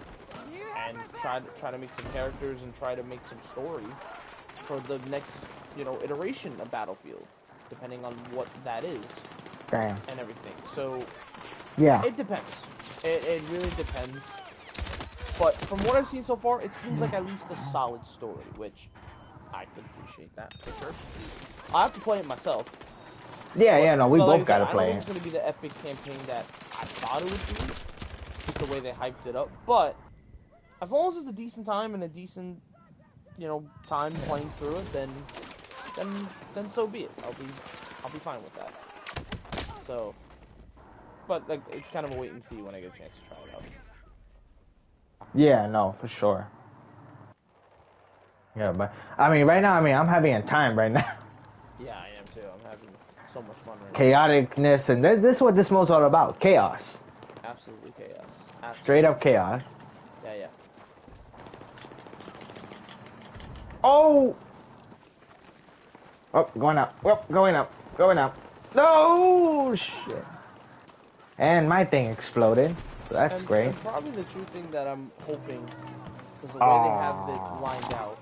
And try to make some characters and try to make some story. for the next, iteration of Battlefield, depending on what that is.
Damn.
And everything. So,
yeah,
it depends. It really depends. But from what I've seen so far, it seems like at least a solid story, which I could appreciate that for sure. I have to play it myself.
Yeah, no, we both gotta
I
play
don't think it's gonna be the epic campaign that I thought it would be, just the way they hyped it up. But as long as it's a decent time and a decent, time playing through it, then so be it. I'll be fine with that. So, but like, it's kind of a wait and see when I get a chance to try it out.
Yeah, no, for sure. Yeah, but I mean, right now, I'm having a time right now.
Yeah, I am too. I'm having so much fun right
Chaoticness, and this is what this mode's all about. Chaos.
Absolutely chaos. Absolutely.
Straight up chaos.
Yeah.
Oh! Oh, going up. Oh, going up. Going up. No! Shit. And my thing exploded. So that's great.
And probably the true thing that I'm hoping is the way they have it lined out.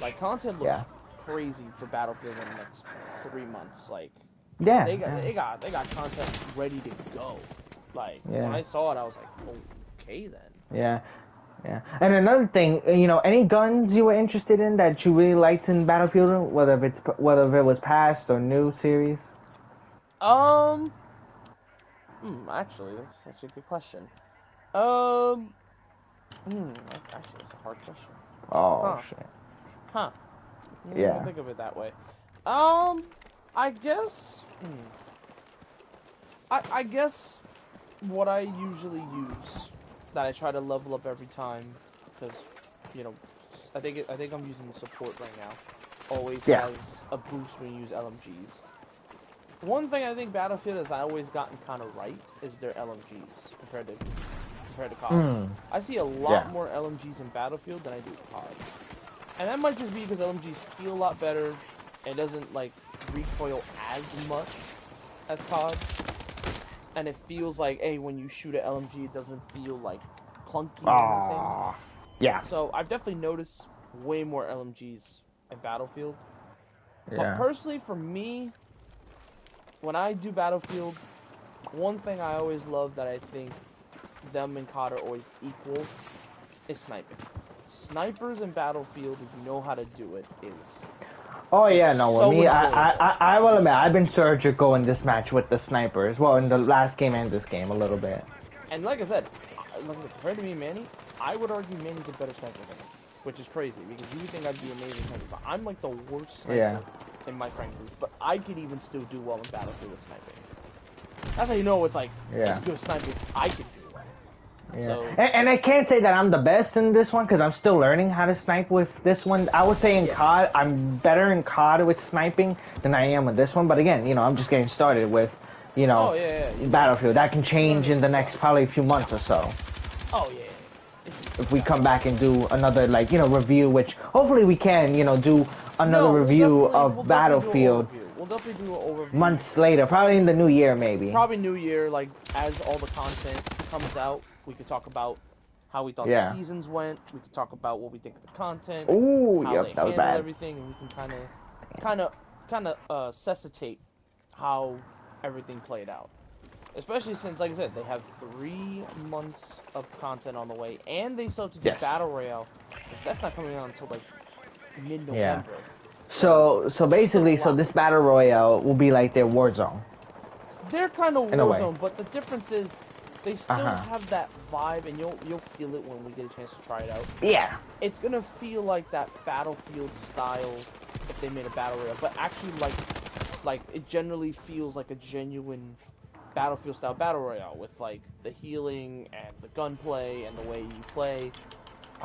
Like, content looks crazy for Battlefield in the next 3 months. Like,
yeah,
they got content ready to go. Like, when I saw it, I was like, okay then.
Yeah. And another thing, any guns you were interested in that you really liked in Battlefield, whether it was past or new series?
Actually, that's such a good question. Actually, that's a hard question.
Oh, shit.
Huh. I didn't think of it that way. I guess... I guess what I usually use, that I try to level up every time, because, I think I'm using the support right now, always has a boost when you use LMGs. One thing I think Battlefield has always gotten kind of right is their LMGs compared to COD. I see a lot more LMGs in Battlefield than I do COD. And that might just be because LMGs feel a lot better and doesn't, like, recoil as much as COD. And it feels like, hey, when you shoot an LMG, it doesn't feel, like, clunky or anything.
Yeah.
So I've definitely noticed way more LMGs in Battlefield. But personally, for me, when I do Battlefield, one thing I always love that I think them and COD are always equal is sniping. Snipers in Battlefield, if you know how to do it, is...
Oh yeah, no, with me, I will admit, I've been surgical in this match with the snipers. Well, in the last game and this game, a little bit.
And like I said, compared to me and Manny, I would argue Manny's a better sniper than me, which is crazy, because you would think I'd be amazing sniper, but I'm like the worst sniper in my friend group, but I could even still do well in Battlefield with sniping. That's how you know it's like, it's good sniping, I can do well.
Yeah.
So,
and I can't say that I'm the best in this one because I'm still learning how to snipe with this one. I would say in COD, I'm better in COD with sniping than I am with this one. But again, I'm just getting started with, Battlefield. That can change in the next probably few months or so.
Oh, yeah.
If we come back and do another, review, which hopefully we can, do another review of Battlefield.
We'll definitely do an overview.
Months later, probably in the new year, maybe.
Probably new year, like, as all the content comes out. We could talk about how we thought the seasons went. We could talk about what we think of the content.
Ooh,
how they
that was
handle
bad.
everything, and we can kind of necessitate how everything played out. Especially since, like I said, they have 3 months of content on the way, and they still have to do Battle Royale. That's not coming out until like mid-November.
Yeah. So basically, this Battle Royale will be like their Warzone.
They're kind of Warzone, but the difference is they still have that vibe, and you'll feel it when we get a chance to try it out.
Yeah.
It's gonna feel like that Battlefield style if they made a Battle Royale, but actually like it generally feels like a genuine Battlefield style Battle Royale with like the healing and the gunplay and the way you play.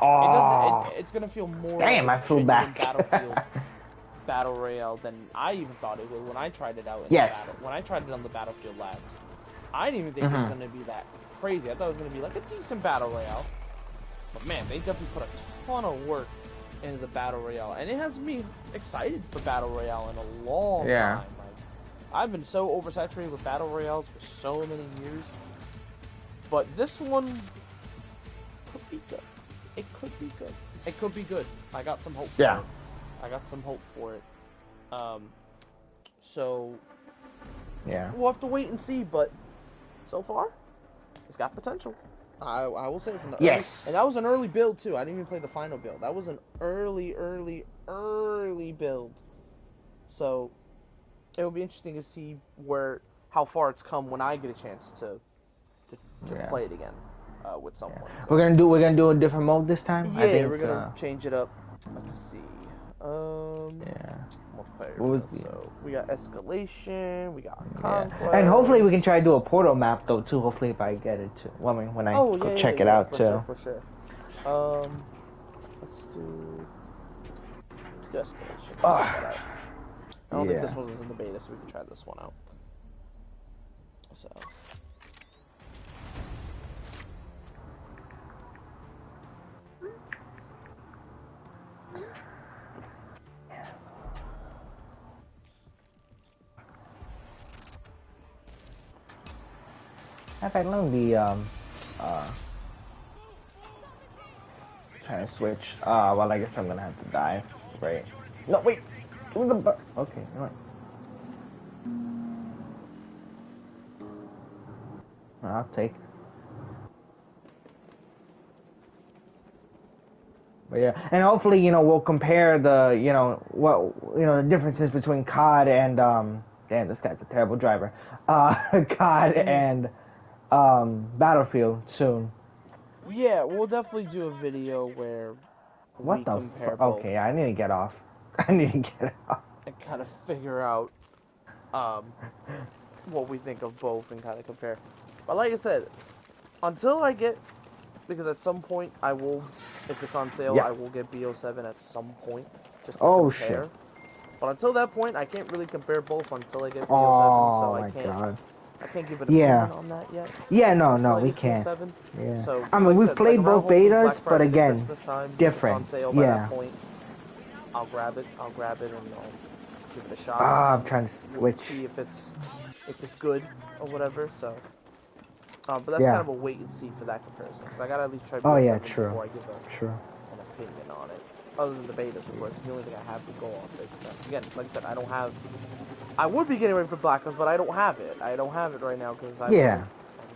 It's gonna feel more
like I flew back.
Battlefield Battle Royale than I even thought it would when I tried it out. When I tried it on the Battlefield Labs, I didn't even think it was gonna be that crazy. I thought it was gonna be like a decent Battle Royale. But man, they definitely put a ton of work into the Battle Royale, and it has me excited for Battle Royale in a long time. Like, I've been so oversaturated with Battle Royales for so many years, but this one could be good. It could be good. It could be good. I got some hope for it. I got some hope for it. So
yeah,
we'll have to wait and see. But so far, it's got potential. I will say from the early, and that was an early build too. I didn't even play the final build. That was an early build. So it'll be interesting to see how far it's come when I get a chance to play it again with someone.
So. We're gonna do a different mode this time.
Yeah, I think, we're gonna change it up. Let's see. Multiplayer. So we got escalation. We got conquest.
And hopefully we can try to do a portal map though too. Hopefully if I get it too. Well, I mean, when I go check it out too.
For sure. Let's do escalation. I don't think this one was in the beta, so we can try this one out. So.
In fact, let me be trying to switch. Well, I guess I'm gonna have to die. Right? No, wait. Okay, all right. I'll take. But yeah, and hopefully, we'll compare the, the differences between COD and damn, this guy's a terrible driver. COD and Battlefield soon.
Yeah, we'll definitely do a video where we compare both.
Okay, I need to get off. And
kind of figure out what we think of both and kind of compare. But like I said, until I get, because at some point I will, if it's on sale, I will get BO7 at some point. Just to compare. Shit. But until that point, I can't really compare both until I get BO7, so I can't. God. I can't give an opinion on that yet.
Yeah, no, we can't. Yeah.
So,
I mean, we've played both betas, but again, different.
On sale by that point, I'll grab it and I'll give it a shot.
I'm trying to switch.
See if it's good or whatever. So, but that's kind of a wait and see for that comparison. Because I gotta at least try. Before I give an opinion on it. Other than the betas, of course, it's the only thing I have to go off. Again, like I said, I don't have. I would be getting ready for Black Ops, but I don't have it. I don't have it right now because I'm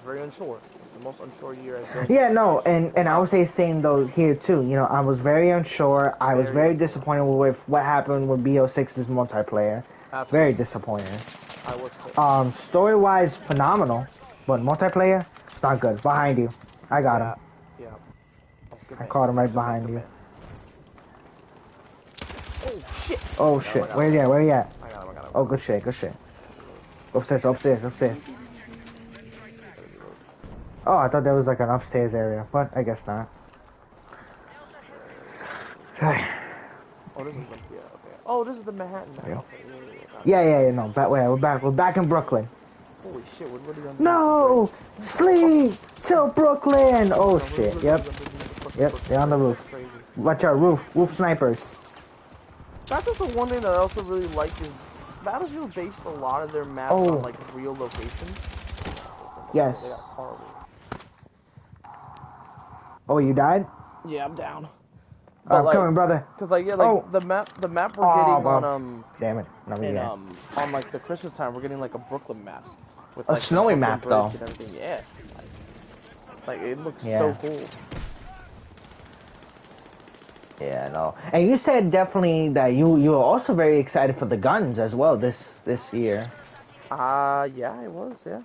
very unsure. It's the most unsure year I've been.
Yeah, no, and I would say same though here too. I was very unsure. I was very disappointed with what happened with BO6's multiplayer. Absolutely. Very disappointed.
I was too.
Story-wise, phenomenal, but multiplayer, it's not good. Behind you, I got him.
Yeah.
I caught him right behind you.
Oh shit!
Oh shit! Where you at? I got him. Oh, good shit. Upstairs. Oh, I thought that was like an upstairs area, but I guess not.
Oh, this is okay. Oh, this is the Manhattan.
Yeah. No, we're back in Brooklyn.
Holy shit! What are you on?
No, sleep till Brooklyn. Oh shit! Yep. They're on the roof. Watch out, roof snipers.
That's also one thing that I also really like is Battlefield based a lot of their maps on like real locations.
Yes. Oh, you died?
Yeah, I'm down.
I'm coming, brother.
Cause the map we're getting on
damn it,
on like the Christmas time we're getting like a Brooklyn map with
a snowy map though.
And everything. Yeah. Like it looks so cool.
Yeah, no. And you said definitely that you were also very excited for the guns as well this year.
Yeah, I was, yeah.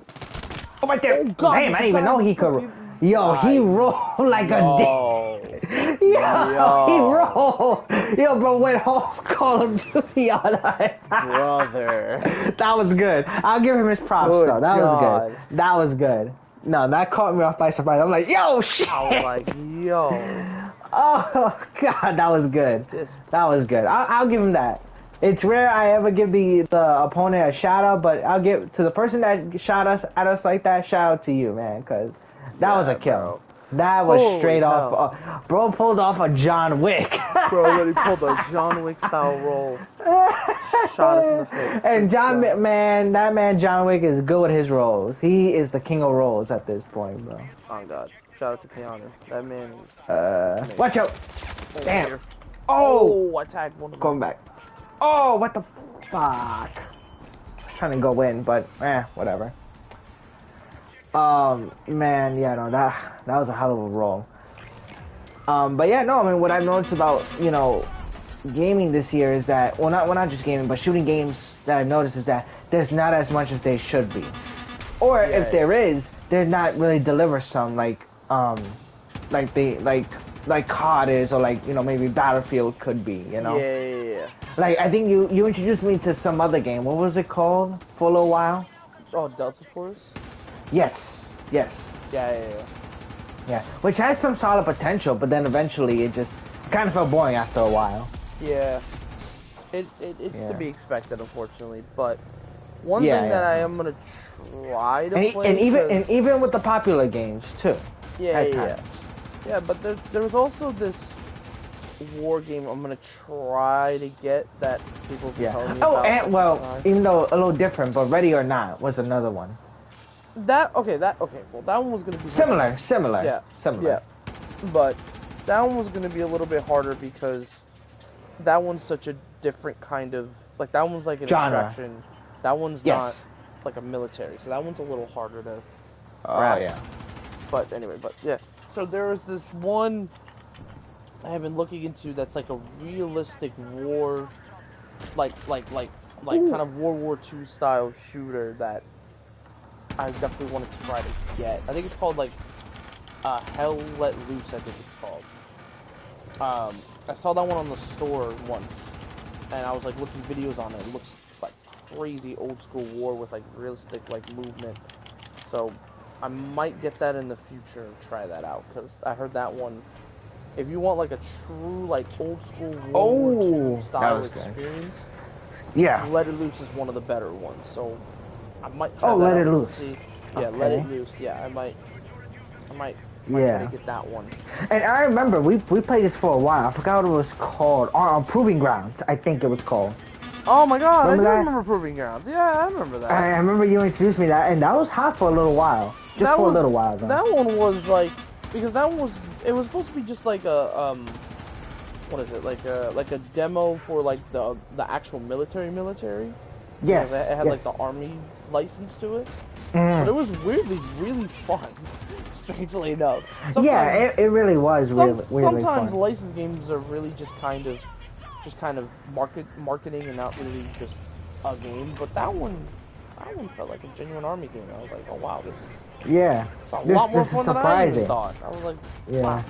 Oh, right there! Oh, God, damn, I didn't even know he could. Yo, he rolled like a dick. Yo, he rolled. Yo, bro, went whole Call of Duty on us.
Brother.
That was good. I'll give him his props, though. That was good. That was good. No, that caught me off by surprise. I'm like, yo, shit.
I was like, yo.
Oh, God, that was good. That was good. I'll give him that. It's rare I ever give the opponent a shout out, but I'll give to the person that shot at us like that. Shout out to you, man, because that was a kill. Bro. That was straight off. Bro pulled off a John Wick.
Bro, he pulled a John Wick style roll. Shot us in the face.
And that man John Wick is good with his rolls. He is the king of rolls at this point, bro.
Oh God. Shout out to Keanu. That man is...
Watch out! Damn. Oh!
I tagged one of them.
Going back. Oh, what the fuck? I was trying to go in, but whatever. Man, yeah, no, that was a hell of a roll. But yeah, no, I mean, what I've noticed about, you know, gaming this year is that, well, not just gaming, but shooting games that I've noticed is that there's not as much as they should be. Or if there is, they're not really deliver some, like COD is, or like, you know, maybe Battlefield could be, you know?
Yeah.
Like, I think you introduced me to some other game. What was it called for a little while?
Oh, Delta Force?
Yes. Yeah, which has some solid potential, but then eventually it kind of felt boring after a while.
Yeah. It's to be expected, unfortunately, but one thing that I am gonna try to play,
and even with the popular games too.
Yeah, but there was also this war game I'm gonna try to get that people keep telling me about.
And well, even though a little different, but Ready or Not was another one.
Well, that one was gonna be
similar.
Yeah, but that one was gonna be a little bit harder because that one's such a different kind of, like, that one's like an extraction. That one's not like a military, so that one's a little harder to grasp.
Yeah.
But anyway, so there was this one I have been looking into that's like a realistic war, like kind of World War II style shooter that I definitely want to try to get. I think it's called like Hell Let Loose, I think it's called. I saw that one on the store once, and I was like looking videos on it. It looks like crazy old school war with like realistic like movement. So I might get that in the future and try that out, because I heard that one, if you want like a true like old school World War II style experience, Let It Loose is one of the better ones. So I might try that
Let
out
It Loose.
See. Yeah, Let It Loose. Yeah, I might try to get that one.
And I remember we played this for a while. I forgot what it was called. On Proving Grounds, I think it was called.
Oh my god, I remember Proving Grounds. Yeah, I remember that.
I remember you introduced me to that, and that was hot for a little while. Just for a little while, though.
That one was like, because it was supposed to be just like a what is it, like a demo for like the actual military.
Yes.
It had like the army license to it. But it was weirdly really fun. Strangely enough.
It really was really fun.
Sometimes licensed games are really just kind of marketing and not really just a game. But that one felt like a genuine army game. I was like, oh wow, this is it's a lot more fun than I even thought. I was like, wow.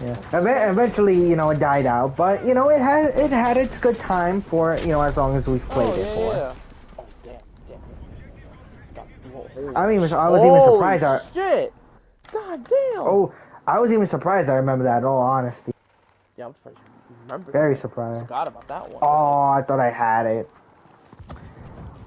Yeah. Eventually, you know, it died out, but you know, it had its good time for, you know, as long as we've played it for.
Yeah. Oh damn.
I was even surprised.
Shit. God damn.
Oh, I was even surprised. I remember that. In all honesty.
Yeah, I'm surprised. Remember?
Very surprised.
I forgot about that one.
Oh, I thought I had it.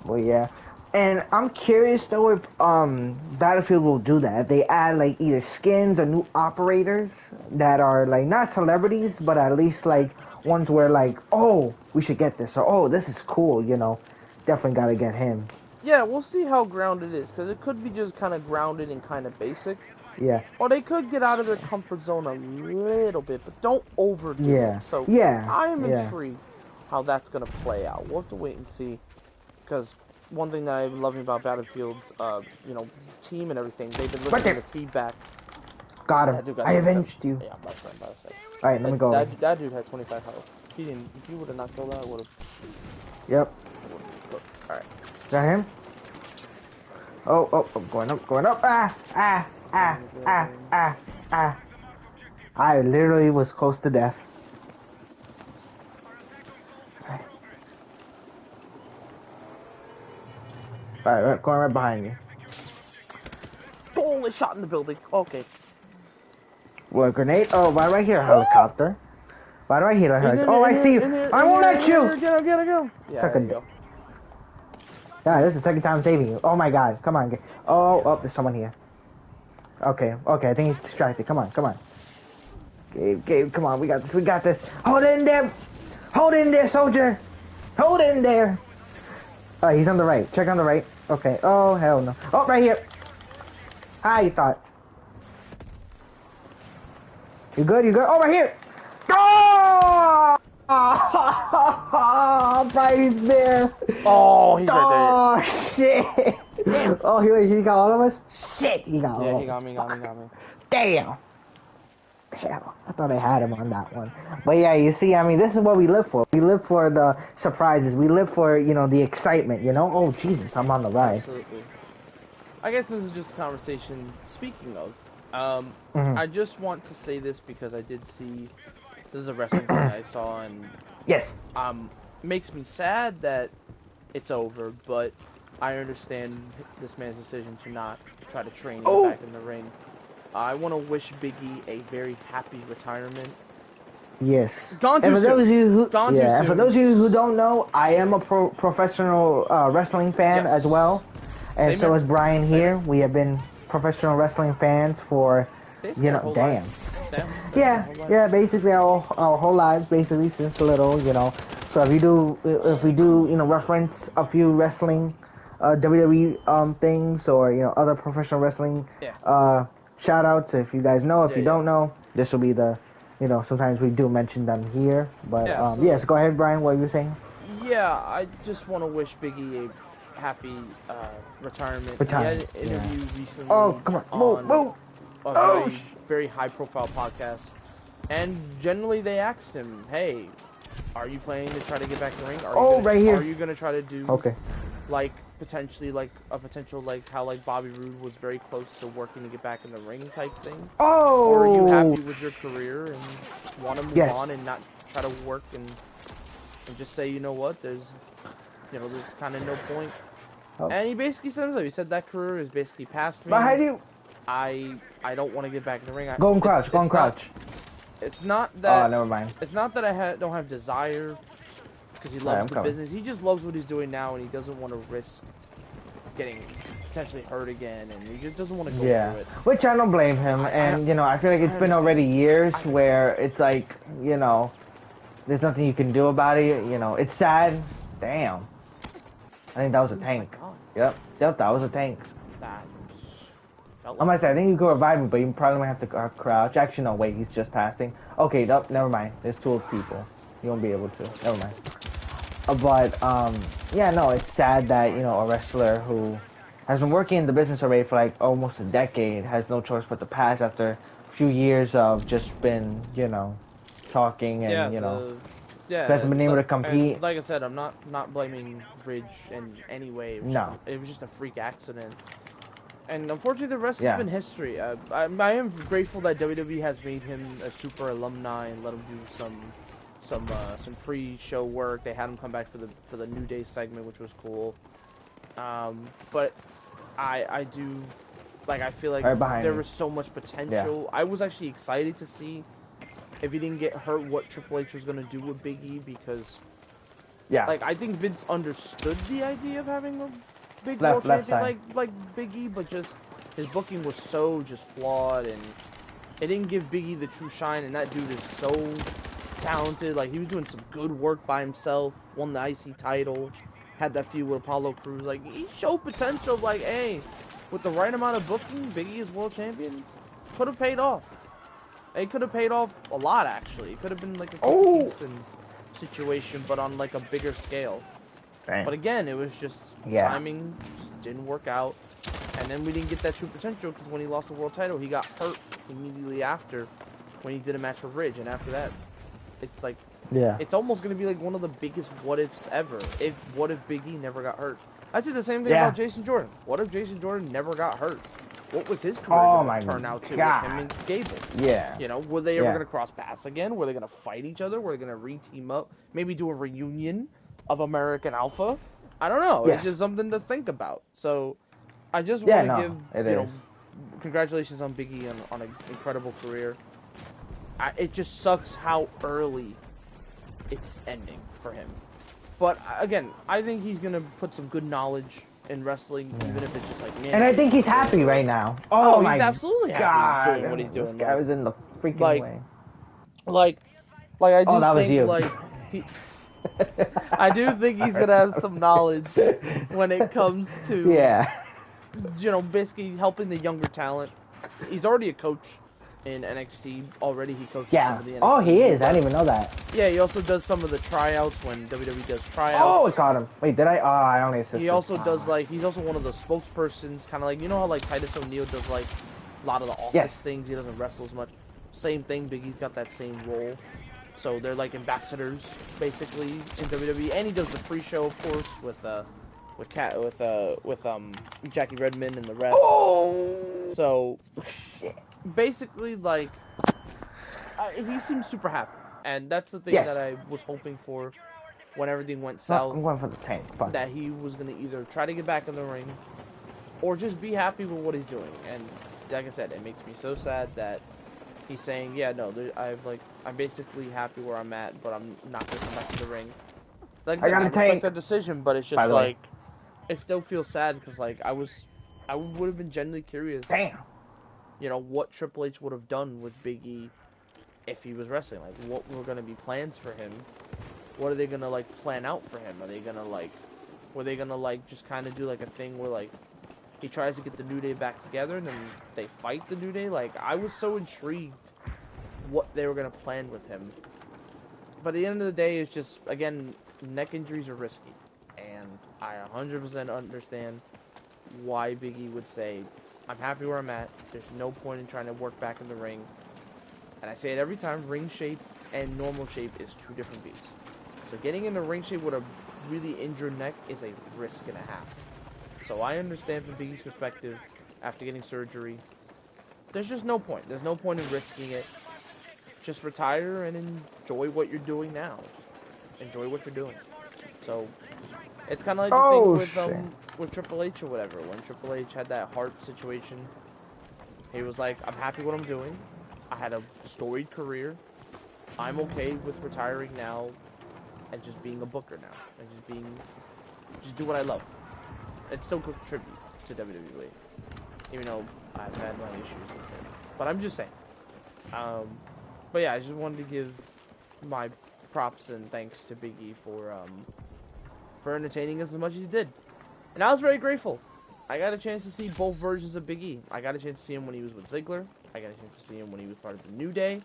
Well, yeah. And I'm curious though if Battlefield will do that. If they add like either skins or new operators that are like not celebrities, but at least like ones where like, oh, we should get this, or oh, this is cool, you know, definitely gotta get him.
Yeah, we'll see how grounded it is, because it could be just kind of grounded and kind of basic.
Yeah.
Or they could get out of their comfort zone a little bit, but don't overdo it. So I am intrigued how that's gonna play out. We'll have to wait and see, because one thing that I've been loving about Battlefield's, you know, team and everything, they've been listening to feedback.
Got him. I avenged you.
Yeah, that's right.
Alright, let me go.
That dude had 25 health. If he would have not killed that, I would have.
Yep.
Alright.
Is that him? Oh, going up. I literally was close to death. Alright, going right behind you.
Holy shot in the building. Okay.
What, a grenade? Oh, right here, helicopter. Right here, helicopter. Oh, I see you. I won't let you.
Get him. Yeah, there you go.
Yeah, this is the second time I'm saving you. Oh my god, come on. Oh, there's someone here. Okay, I think he's distracted. Come on. Gabe, come on, we got this. Hold in there, soldier. Hold in there. Oh, he's on the right. Check on the right. Okay, oh, hell no. Oh, right here. Hi, you thought. You good? Oh, right here. Oh! Oh, Brian's there.
Oh, he's
Oh,
right
shit.
there. Damn.
Oh, he got all of us? Shit, he got
Yeah,
all
he
of us.
got me, got me, got me.
Damn. Damn. I thought I had him on that one. But yeah, you see, I mean, this is what we live for. We live for the surprises. We live for, the excitement, Oh, Jesus, I'm on the ride.
Absolutely. I guess this is just a conversation. Speaking of,
Mm-hmm.
I just want to say this because I did see this is a wrestling thing I saw, and
Yes.
makes me sad that it's over. But I understand this man's decision to not try to train and get
Oh.
back in the ring. I want to wish Biggie a very happy retirement.
Yes.
Gone
And
too
for
soon.
those of you who,
Gone too
yeah, and for
soon.
those of you who don't know, I am a professional wrestling fan as
Yes.
well, and
Same
so
here.
is Brian
Same
here.
here.
We have been professional wrestling fans for,
Basically our whole
damn.
lives. Damn. Our
Yeah,
whole lives.
yeah, basically our whole lives, basically since little, So if we do, reference a few wrestling, WWE things or other professional wrestling,
Yeah.
shout outs. If you guys know, if
Yeah.
you
Yeah.
don't know, this will be the, sometimes we do mention them here. But
Yeah. Absolutely.
yes, go ahead, Brian. What were you saying?
Yeah, I just want to wish Biggie a happy retirement. He had
Retirement.
an
Yeah.
interview
Oh,
recently
come on, move,
on
move.
a
Oh,
very high profile podcast, and generally they asked him, "Hey, are you planning to try to get back in the ring?
right here.
Are you gonna try to do
Okay.
like potentially like a potential like how like Bobby Roode was very close to working to get back in the ring type thing? Or are you
Oh.
happy with your career and want to move
Yes.
on and not try to work and just say, you know what, there's kind of no point."
Oh.
And he basically said himself. He said that career is basically past me.
Behind you.
I don't want to get back in the ring.
Go and crouch. Go and crouch.
It's not that.
Oh, never mind.
It's not that I don't have desire because he loves the business. He just loves what he's doing now, and he doesn't want to risk getting potentially hurt again, and he just doesn't want to go through it.
Which I don't blame him. I feel like it's been already years where it's like, there's nothing you can do about it. It's sad. Damn. I think that was a tank. Yep, that was a tank. I might say, I think you could revive him, but you probably might have to crouch. Actually, no, wait, he's just passing. Okay, nope, never mind. There's 12 people. You won't be able to. Never mind. Yeah, no, it's sad that, a wrestler who has been working in the business already for like almost a decade has no choice but to pass after a few years of just been, talking and, hasn't been able to compete.
Like I said, I'm not blaming Ridge in any way. It was just a freak accident. And unfortunately, the rest has been history. I am grateful that WWE has made him a super alumni and let him do some pre-show work. They had him come back for the New Day segment, which was cool. But I do I feel like there was so much potential. I was actually excited to see if he didn't get hurt what Triple H was gonna do with Big E because I think Vince understood the idea of having a big world champion like Big E, but just his booking was so just flawed, and it didn't give Big E the true shine. And that dude is so talented. Like, he was doing some good work by himself. Won the IC title, had that feud with Apollo Crews. Like, he showed potential. Like, hey, with the right amount of booking, Big E is world champion. Could have paid off. It could have paid off a lot, actually. It could have been like a Kingston situation, but on like a bigger scale. Dang. But again, it was just timing just didn't work out. And then we didn't get that true potential because when he lost the world title, he got hurt immediately after when he did a match with Ridge. And after that, it's like, it's almost going to be like one of the biggest what-ifs ever. What if Big E never got hurt? I'd say the same thing about Jason Jordan. What if Jason Jordan never got hurt? What was his career going to turn out to with him and Gable? Yeah. Were they ever going to cross paths again? Were they going to fight each other? Were they going to re-team up? Maybe do a reunion of American Alpha? I don't know. It's just something to think about. So I just want to give, congratulations on Big E on an incredible career. It just sucks how early it's ending for him. But again, I think he's going to put some good knowledge in wrestling, even if it's just like
and I think he's happy right now. Oh my
he's absolutely happy doing what he's doing.
This guy was in the freaking way.
Like I do
that
think
was you.
like I do think he's gonna have some knowledge when it comes to basically helping the younger talent. He's already a coach in NXT already. He coaches some of the NXT.
Oh, he is. I didn't even know that.
Yeah, he also does some of the tryouts when WWE does tryouts.
Oh, it got him. Wait, did I? Oh, I only assisted.
He also does, like, he's also one of the spokespersons, kind of like, you know how, like, Titus O'Neil does, like, a lot of the office things. He doesn't wrestle as much. Same thing, Big E's got that same role. So they're, like, ambassadors, basically, in WWE. And he does the pre-show, of course, with Jackie Redmond and the rest.
Oh!
So, basically, like, he seems super happy. And that's the thing that I was hoping for when everything went south.
I'm going for the tank. Fine.
That he was going to either try to get back in the ring or just be happy with what he's doing. And like I said, it makes me so sad that he's saying, yeah, no, I'm basically happy where I'm at, but I'm not going to come back to the ring. Like I said, I respect that decision, but it's just like, it still feels sad because, like, I would have been genuinely curious.
Damn.
You know, what Triple H would have done with Big E if he was wrestling. Like, what were going to be plans for him? What are they going to, like, plan out for him? Are they going to, like, were they going to, like, just kind of do, like, a thing where, like, he tries to get the New Day back together and then they fight the New Day? Like, I was so intrigued what they were going to plan with him. But at the end of the day, it's just, again, neck injuries are risky. And I 100% understand why Big E would say, I'm happy where I'm at. There's no point in trying to work back in the ring. And I say it every time, ring shape and normal shape is two different beasts. So getting into ring shape with a really injured neck is a risk and a half. So I understand from Big E's perspective, after getting surgery, there's just no point. There's no point in risking it. Just retire and enjoy what you're doing now. Enjoy what you're doing. So it's kind of like the thing with Triple H or whatever. When Triple H had that heart situation, he was like, I'm happy what I'm doing. I had a storied career. I'm okay with retiring now and just being a booker now. And just do what I love. And still contribute to WWE. Even though I've had my issues with it. But I'm just saying. But yeah, I just wanted to give my props and thanks to Big E for entertaining us as much as he did. And I was very grateful. I got a chance to see both versions of Big E. I got a chance to see him when he was with Ziggler. I got a chance to see him when he was part of the New Day.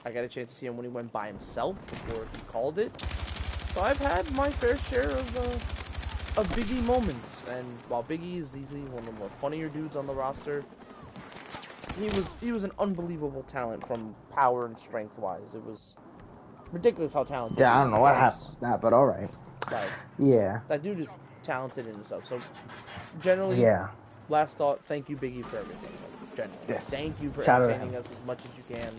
I got a chance to see him when he went by himself before he called it. So I've had my fair share of Big E moments. And while Big E is easily one of the more funnier dudes on the roster, he was an unbelievable talent from power and strength wise. It was ridiculous how talented.
Yeah, I don't know what happened with that, but all right.
Like,
yeah,
that dude is talented in himself. So generally, last thought, thank you, Big E, for everything. Generally, thank you for entertaining us as much as you can.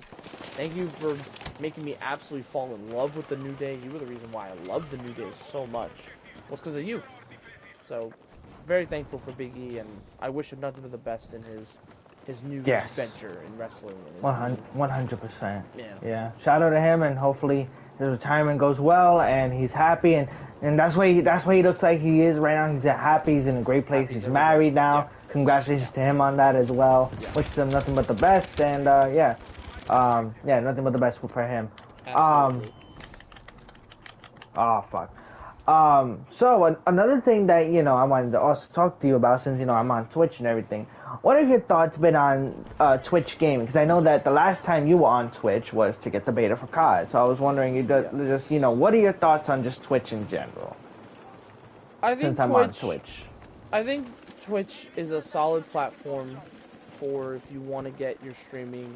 Thank you for making me absolutely fall in love with the New Day. You were the reason why I loved the New Day so much. Was because of you. So, very thankful for Big E, and I wish him nothing but the best in his new venture in wrestling.
100%. Yeah. Shout out to him, and hopefully his retirement goes well, and he's happy, and that's why he looks like he is right now. He's happy. He's in a great place. He's married now. Yeah. Congratulations to him on that as well. Yeah. Wish him nothing but the best, and nothing but the best for him.
Absolutely.
Oh fuck. So another thing that, I wanted to also talk to you about, since, I'm on Twitch and everything. What have your thoughts been on Twitch gaming? Because I know that the last time you were on Twitch was to get the beta for COD. So I was wondering, what are your thoughts on just Twitch in general?
Since I'm on Twitch. I think Twitch is a solid platform for if you want to get your streaming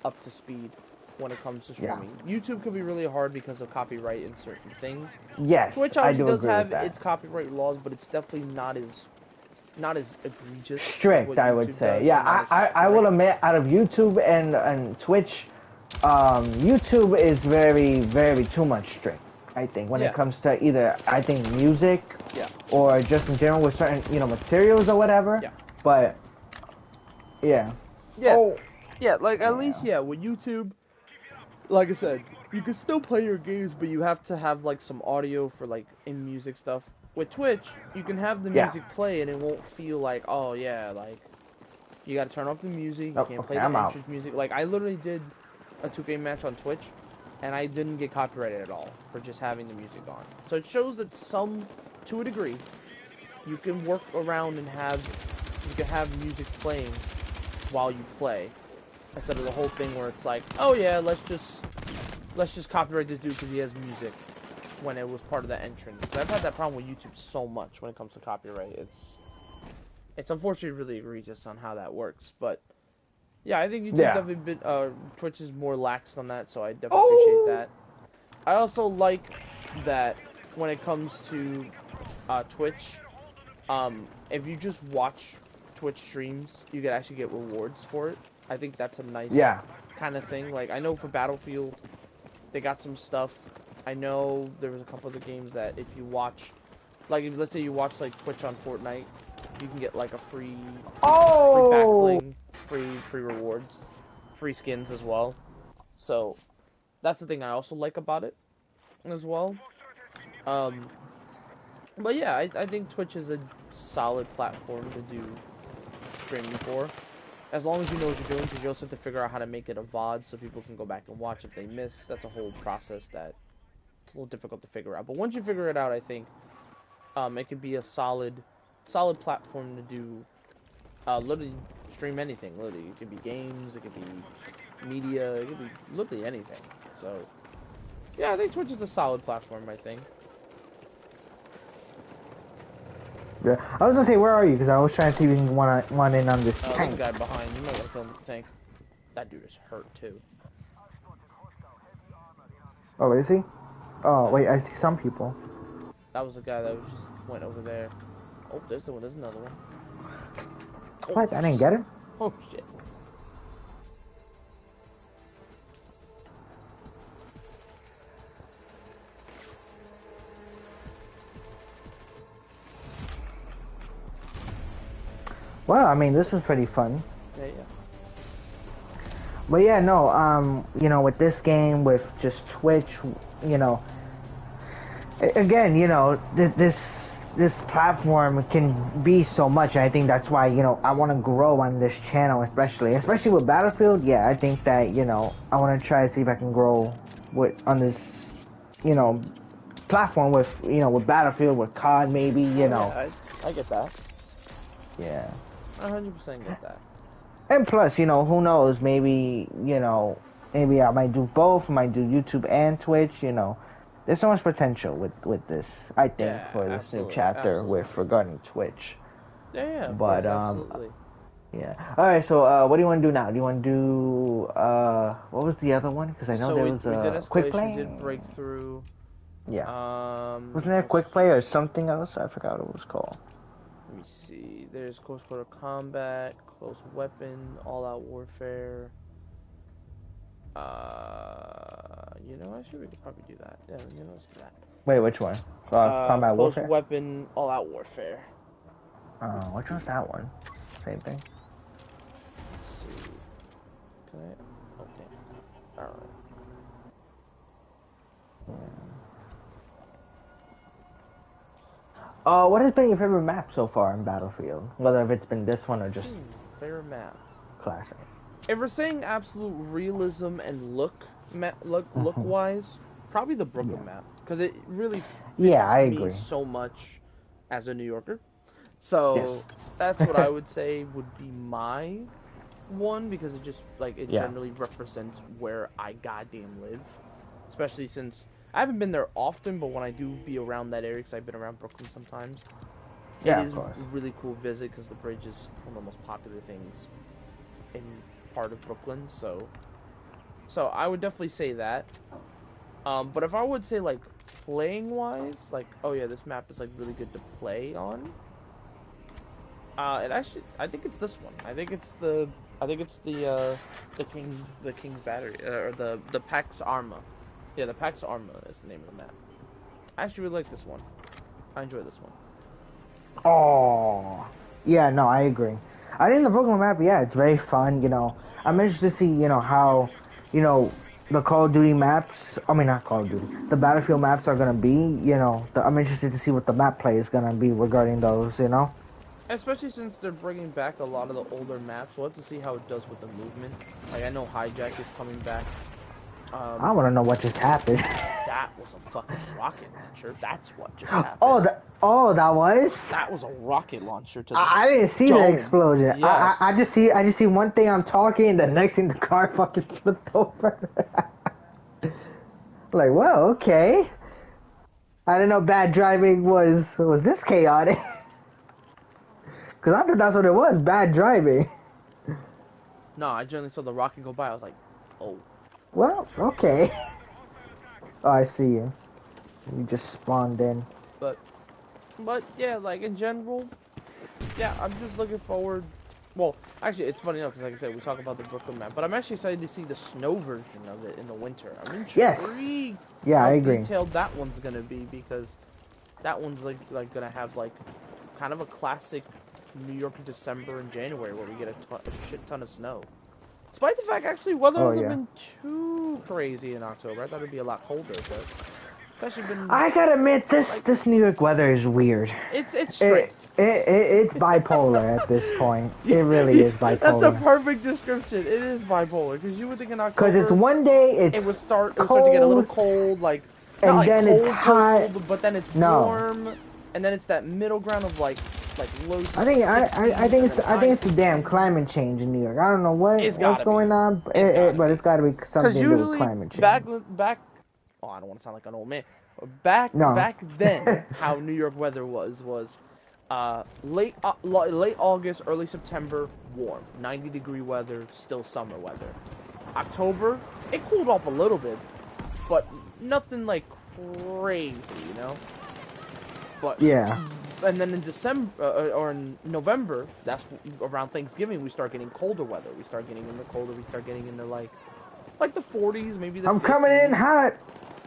up to speed when it comes to streaming. YouTube can be really hard because of copyright and certain things.
Yes,
Twitch obviously does have its copyright laws, but it's definitely not as egregious.
Strict, I would say. Yeah, I will admit, out of YouTube and Twitch, YouTube is very, very too much strict. I think when it comes to either music or just in general with certain materials or whatever. Yeah. But yeah.
Like at least with YouTube. Like I said, you can still play your games, but you have to have, like, some audio for, like, in-music stuff. With Twitch, you can have the music play, and it won't feel like, oh, yeah, like, you gotta turn off the music, you can't play the entrance music. Like, I literally did a 2K match on Twitch, and I didn't get copyrighted at all for just having the music on. So it shows that to a degree, you can work around and you can have music playing while you play. Instead of the whole thing where it's like, oh yeah, let's just let's just copyright this dude because he has music when it was part of the entrance. I've had that problem with YouTube so much when it comes to copyright. It's unfortunately really egregious on how that works, but yeah, I think YouTube's definitely been Twitch is more lax on that, so I definitely appreciate that. I also like that when it comes to Twitch, if you just watch Twitch streams, you can actually get rewards for it. I think that's a nice kind of thing. Like, I know for Battlefield, they got some stuff. I know there was a couple of the games that if you watch, like, if, let's say you watch, like, Twitch on Fortnite, you can get, like, a free backbling, free rewards, free skins as well. So, that's the thing I also like about it as well. But yeah, I think Twitch is a solid platform to do streaming for. As long as you know what you're doing, because you also have to figure out how to make it a VOD so people can go back and watch if they miss. That's a whole process that it's a little difficult to figure out. But once you figure it out, I think it could be a solid platform to do literally stream anything. Literally, it could be games, it could be media, it could be literally anything. So yeah, I think Twitch is a solid platform. I think.
Yeah. I was gonna say, where are you? Because I was trying to see if you can want in on this tank.
There's a guy behind. You might want to kill him with the tank. That dude is hurt too.
Oh, is he? Oh, wait, I see some people.
That was the guy that was just went over there. Oh, there's the one. There's another one. Oh,
what? I didn't get it?
Oh, shit.
Well, I mean, this was pretty fun.
Yeah.
But yeah, no, you know, with this game, with just Twitch, you know, again, you know, this platform can be so much. I think that's why, you know, I want to grow on this channel, especially with Battlefield. Yeah, I think that, you know, I want to try to see if I can grow on this, you know, platform with, you know, with Battlefield, with COD, maybe, you know.
Yeah, I get that.
Yeah.
100% get that.
And plus, you know, who knows? Maybe, you know, maybe I might do both. I might do YouTube and Twitch. You know, there's so much potential with this. I think for this new chapter regarding Twitch.
Yeah.
But
absolutely.
Yeah. All right. So, what do you want to do now? Do you want to do what was the other one? Because I know there was a quick play.
We did breakthrough.
Yeah. Wasn't there a quick play or something else? I forgot what it was called.
Let me see. There's close quarter combat, close weapon, all-out warfare. You know, actually we could probably do that. Yeah, you know, let's do that.
Wait, which one? Combat warfare.
Close weapon, all-out warfare.
Which one's that one? Same thing.
Let's see. Can I? Okay. All right.
What has been your favorite map so far in Battlefield? Whether if it's been this one or just
favorite map.
Classic.
If we're saying absolute realism and look wise, probably the Brooklyn map, because it really fits me so much as a New Yorker. So that's what I would say would be my one, because it just generally represents where I goddamn live, especially since I haven't been there often, but when I do be around that area, because I've been around Brooklyn sometimes, it is a really cool visit, because the bridge is one of the most popular things in part of Brooklyn, so I would definitely say that. But if I would say, like, playing-wise, like, oh yeah, this map is, like, really good to play on, I think it's this one. I think it's the King's Battery, or the Pax Arma. Yeah, the Pax Arma is the name of the map. I actually really like this one. I enjoy this one.
Oh, yeah, no, I agree. I think the Brooklyn map, it's very fun, you know. I'm interested to see, you know, how, you know, the Call of Duty maps, I mean, not Call of Duty, the Battlefield maps are going to be, you know. I'm interested to see what the map play is going to be regarding those, you know.
Especially since they're bringing back a lot of the older maps. We'll have to see how it does with the movement. Like, I know Hijack is coming back.
I want to know what just happened.
That was a fucking rocket launcher. That's what just happened.
That was?
That was a rocket launcher to the
I didn't see the explosion.
Yes.
I just see one thing, I'm talking, and the next thing the car fucking flipped over. Like, well, okay. I didn't know bad driving was this chaotic. Because I thought that's what it was, bad driving.
No, I generally saw the rocket go by. I was like, oh.
Well, okay. Oh, I see you. You just spawned in.
But yeah, like in general, yeah, I'm just looking forward. Well, actually, it's funny enough because, like I said, we talk about the Brooklyn map, but I'm actually excited to see the snow version of it in the winter. I'm intrigued
Yeah,
how
I agree.
detailed that one's gonna be because that one's like gonna have like kind of a classic New York in December and January where we get a shit ton of snow. Despite the fact, actually, weather hasn't been too crazy in October. I thought it'd be a lot colder, but it's actually been.
I gotta admit,
like,
this New York weather is weird.
It's strange.
It's bipolar at this point. It really is bipolar.
That's a perfect description. It is bipolar because you would think in October.
Because it's one day
it would start to get a little cold, like
and
not
then
like
it's hot,
cold, but then it's warm, and then it's that middle ground of like low.
I think it's the damn climate change in New York. I don't know what's going on, but it's got to be something to do with climate change.
Back. Oh, I don't want to sound like an old man. Back then, how New York weather was late August, early September, warm, 90-degree weather, still summer weather. October, it cooled off a little bit, but nothing like crazy, you know. But
yeah.
And then in December or in November, that's around Thanksgiving, we start getting colder weather. We start getting into colder. We start getting into like the 40s, maybe the 50s.
Coming in hot.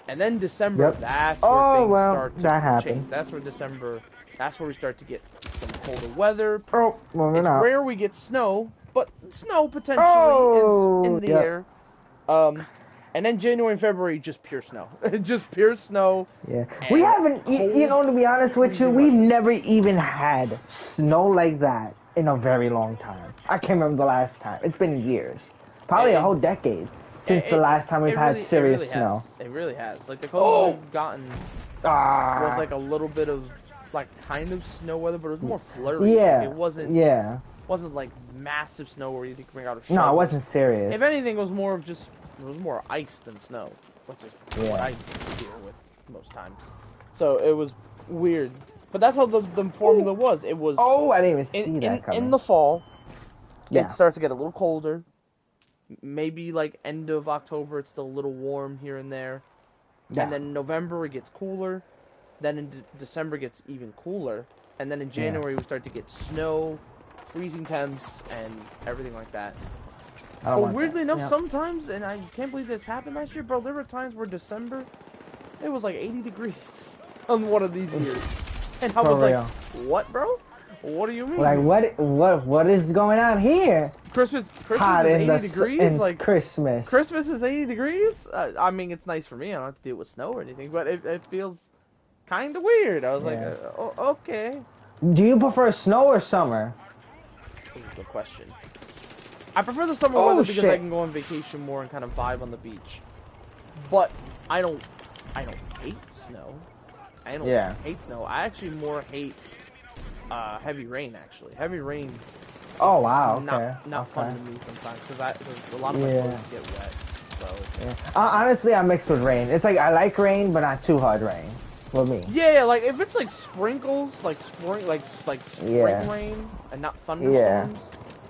And then December, that's where things start to change.
Happened.
That's where December, that's where we start to get some colder weather.
Oh, well,
it's rare we get snow, but snow potentially is in the air. And then January and February, just pure snow. Just pure snow.
Yeah. We haven't, you know, to be honest with you, we've never even had snow like that in a very long time. I can't remember the last time. It's been years. Probably a whole decade since the last time we've had serious snow.
It really has. Like, the closest we've gotten was like a little bit of, like, kind of snow weather, but it was more flurry.
Yeah.
Like, it wasn't like massive snow where you could bring out a shovel.
No, it wasn't serious.
If anything, it was more of just, it was more ice than snow, which is what I deal with most times. So it was weird. But that's how the formula was. It was...
Oh, I didn't even see that coming.
In the fall, it starts to get a little colder. Maybe like end of October, it's still a little warm here and there. Yeah. And then November, it gets cooler. Then in December, it gets even cooler. And then in January, we start to get snow, freezing temps, and everything like that. But weirdly enough, sometimes, and I can't believe this happened last year, bro, there were times where December, it was like 80 degrees on one of these years. And I was like, what, bro? What do you mean?
Like, what is going on here?
Christmas is 80 degrees? Like,
Christmas
is 80 degrees? I mean, it's nice for me. I don't have to deal with snow or anything, but it feels kind of weird. I was like, okay.
Do you prefer snow or summer?
Good question. I prefer the summer weather because I can go on vacation more and kind of vibe on the beach. But I don't hate snow. I don't hate snow. I actually more hate heavy rain, actually. Heavy rain.
Oh, wow.
Not fun to me sometimes because a lot of my clothes get wet. So.
Honestly, I'm mixed with rain. It's like I like rain, but not too hard rain. For me.
Yeah, like if it's like sprinkles, like spring rain and not thunderstorms,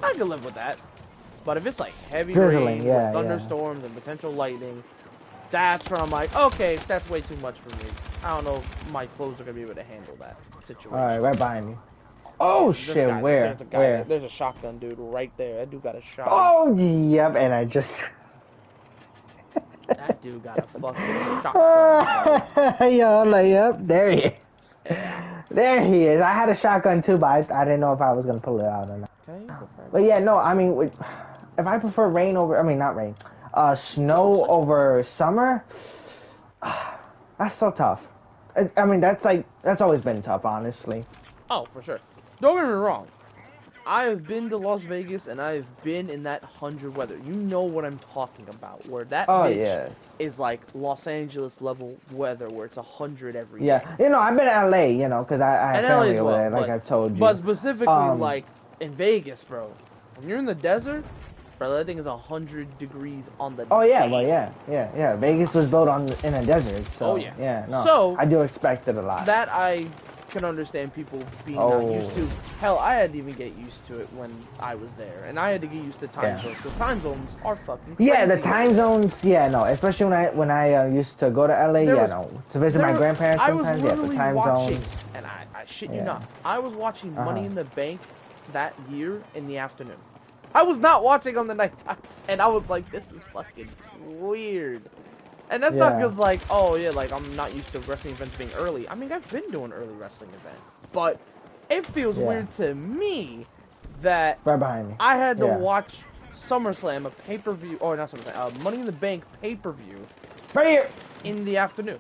I can live with that. But if it's like heavy rain with thunderstorms and potential lightning, that's where I'm like, okay, that's way too much for me. I don't know if my clothes are gonna be able to handle that situation.
All right, right behind me. Oh shit! Where?
There's a shotgun dude right there. That dude got a shot.
Oh yep, and I just.
That dude got a fucking shotgun.
Yo, like, yep, there he is. Yeah. There he is. I had a shotgun too, but I didn't know if I was gonna pull it out or not. Okay. But yeah, no, I mean, if I prefer rain over, I mean not rain, snow over summer, that's so tough. I mean, that's always been tough, honestly.
Oh, for sure. Don't get me wrong. I have been to Las Vegas and I have been in that 100 weather. You know what I'm talking about. Where that bitch is like Los Angeles level weather where it's 100 every day.
Yeah, you know, I've been to LA, you know, because I have family over there, like I've told you.
But specifically, like in Vegas, bro, when you're in the desert, bro. That thing is 100 degrees on the.
Oh yeah,
day.
well yeah. Vegas was built in a desert, so yeah. No,
so
I do expect it a lot.
That I can understand people being not used to. Hell, I had to even get used to it when I was there, and I had to get used to time zones. The time zones are fucking crazy.
Yeah, the time zones. Yeah, no, especially when I used to go to LA. To visit my grandparents sometimes.
I was literally
the time
watching,
zones.
and I shit you not, I was watching Money in the Bank that year in the afternoon. I was not watching on the night time, and I was like, this is fucking weird. And that's not because, like, oh, yeah, like, I'm not used to wrestling events being early. I mean, I've been doing early wrestling event. But it feels weird to me that
right behind me.
I had to watch SummerSlam, a pay-per-view, or not SummerSlam, Money in the Bank pay-per-view
right here
in the afternoon.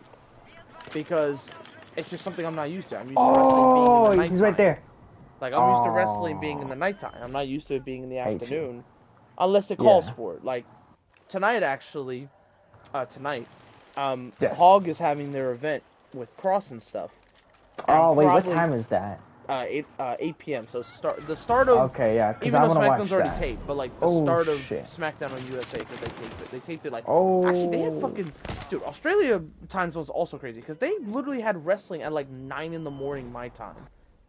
Because it's just something I'm not used to. I'm used to wrestling being in the nighttime.
He's right there.
Like, I'm used to wrestling being in the nighttime. I'm not used to it being in the afternoon. Unless it calls for it. Like, tonight, actually... Hog is having their event with Cross and stuff.
And wait, what time is that?
8 p.m. So the start of even though SmackDown's already taped, but like the start of SmackDown on USA because they taped it like actually they had fucking Australia time zone's also crazy because they literally had wrestling at like 9 in the morning my time.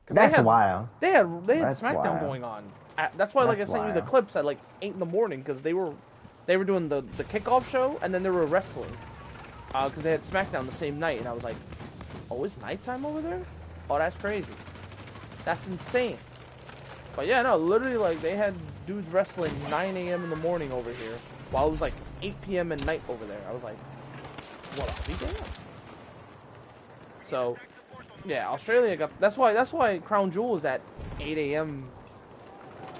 That's wild.
They had SmackDown going on. That's why I sent you the clips at like 8 in the morning because they were doing the kickoff show, and then they were wrestling. Because they had SmackDown the same night, and I was like, oh, it's nighttime over there? Oh, that's crazy. That's insane. But yeah, no, literally, like, they had dudes wrestling 9 a.m. in the morning over here, while it was like 8 p.m. at night over there. I was like, what, I'll be damned. So, yeah, Australia got... That's why Crown Jewel is at 8 a.m.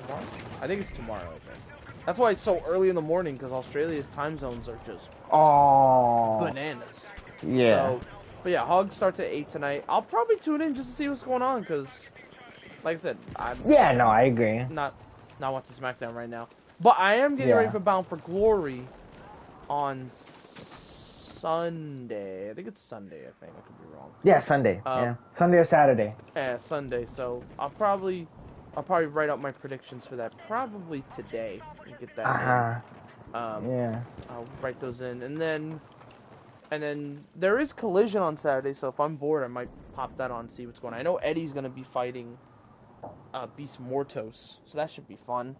tomorrow? I think it's tomorrow, I think. That's why it's so early in the morning, because Australia's time zones are just bananas.
Yeah.
So, but yeah, Hog starts at 8 tonight. I'll probably tune in just to see what's going on, because, like I said, I
agree.
Not watching SmackDown right now. But I am getting ready for Bound for Glory on Sunday. I think it's Sunday, I think. I could be wrong.
Yeah, Sunday. Sunday or Saturday.
Yeah, Sunday. So, I'll probably write out my predictions for that probably today and get that in. I'll write those in, and then there is Collision on Saturday. So if I'm bored, I might pop that on and see what's going on. I know Eddie's gonna be fighting Beast Mortos, so that should be fun.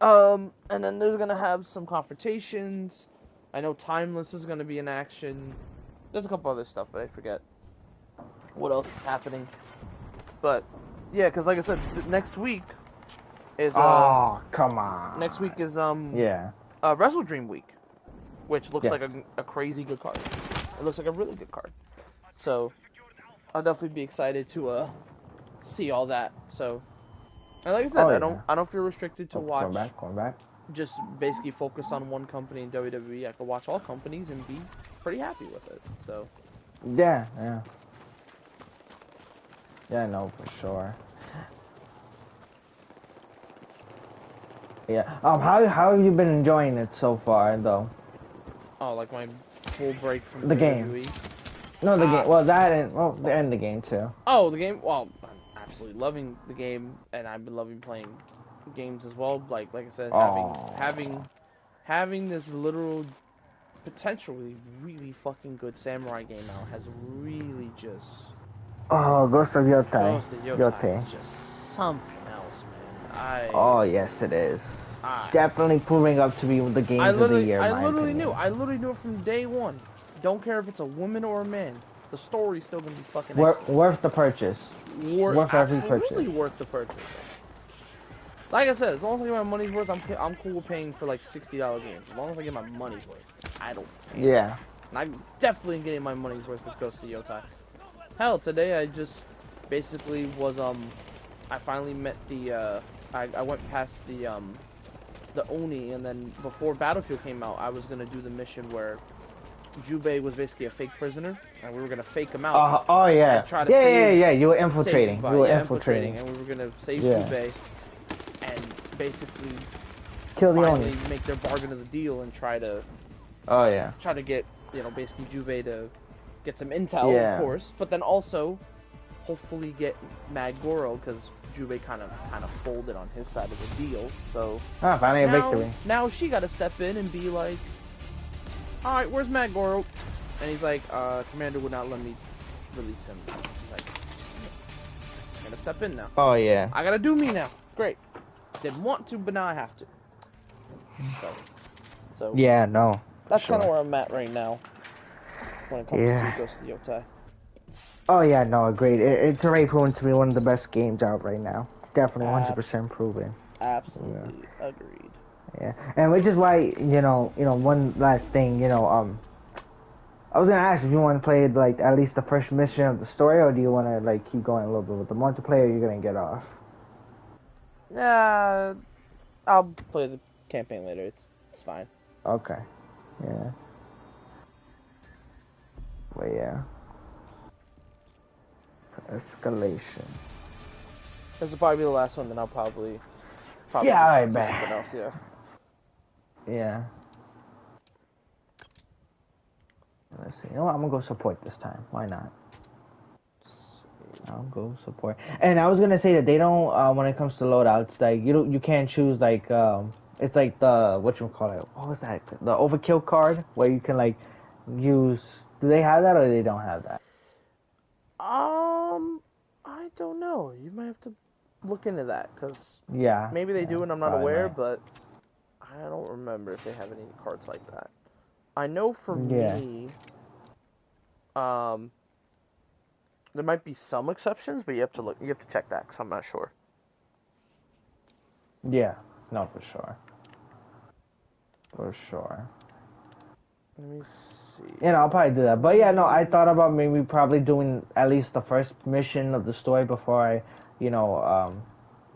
And then there's gonna have some confrontations. I know Timeless is gonna be in action. There's a couple other stuff, but I forget what else is happening. But yeah, because like I said, next week is
come on.
Next week is Wrestle Dream week, which looks like a crazy good card. It looks like a really good card. So I'll definitely be excited to see all that. So, and like I said, I don't feel restricted to watch.
Going back.
Just basically focus on one company in WWE. I could watch all companies and be pretty happy with it. So.
Yeah, no, for sure. Yeah. How have you been enjoying it so far, though?
Oh, like my full break from
the
game.
WWE? No, the game. Well, that and the end of the game too.
Oh, the game. Well, I'm absolutely loving the game, and I've been loving playing games as well. Like I said, having this literal, potentially really fucking good samurai game now has really just.
Oh, Ghost of Yotai.
Ghost of Yotai is just something else, man.
Oh, yes, it is. Definitely proving up to be the games of the year.
I literally knew it from day one. Don't care if it's a woman or a man. The story's still gonna be fucking
worth the purchase. Worth every purchase.
Absolutely worth the purchase. Like I said, as long as I get my money's worth, I'm cool with paying for like $60 games. As long as I get my money's worth, I don't care.
Yeah.
And I'm definitely getting my money's worth with Ghost of Yotai. Hell, today I just basically was I finally met the I went past the Oni, and then before Battlefield came out, I was gonna do the mission where Jubei was basically a fake prisoner, and we were gonna fake him out.
And
try to save,
yeah. You were infiltrating.
infiltrating, and we were gonna save Jubei, and basically
kill the
finally
Oni.
make their bargain of the deal and try to. Try to get basically Jubei to get some intel, of course, but then also hopefully get Mad Goro, because Jubei kind of folded on his side of the deal. So
finally a victory.
Now she got to step in and be like, all right, where's Mad Goro? And he's like, Commander would not let me release him. He's like, I gotta step in now.
Oh yeah.
I gotta do me now. Great. Didn't want to, but now I have to. So
yeah, no.
That's kind of where I'm at right now when it comes to Ghost of Yotai.
Oh yeah, no, agreed. It's already proven to be one of the best games out right now. Definitely 100% proven.
Absolutely agreed.
Yeah, and which is why one last thing, I was gonna ask if you want to play like at least the first mission of the story, or do you want to like keep going a little bit with the multiplayer? You're gonna get off.
I'll play the campaign later. It's fine.
Okay. Yeah. But yeah. Escalation.
This will probably be the last one. Then I'll probably
yeah, alright,
do something else. Yeah.
Yeah. Let's see. You know what? I'm gonna go support this time. Why not? I'll go support. And I was gonna say that they don't. When it comes to loadouts, like you can't choose like it's like the whatchamacallit. What was that? The overkill card where you can like use. Do they have that or they don't have that?
I don't know. You might have to look into that because
yeah,
maybe they do and I'm not aware, but I don't remember if they have any cards like that. I know for me, there might be some exceptions, but you have to look. You have to check that because I'm not sure.
Yeah, no, for sure. For sure.
Let me see.
I'll probably do that. But yeah, no, I thought about maybe probably doing at least the first mission of the story before I,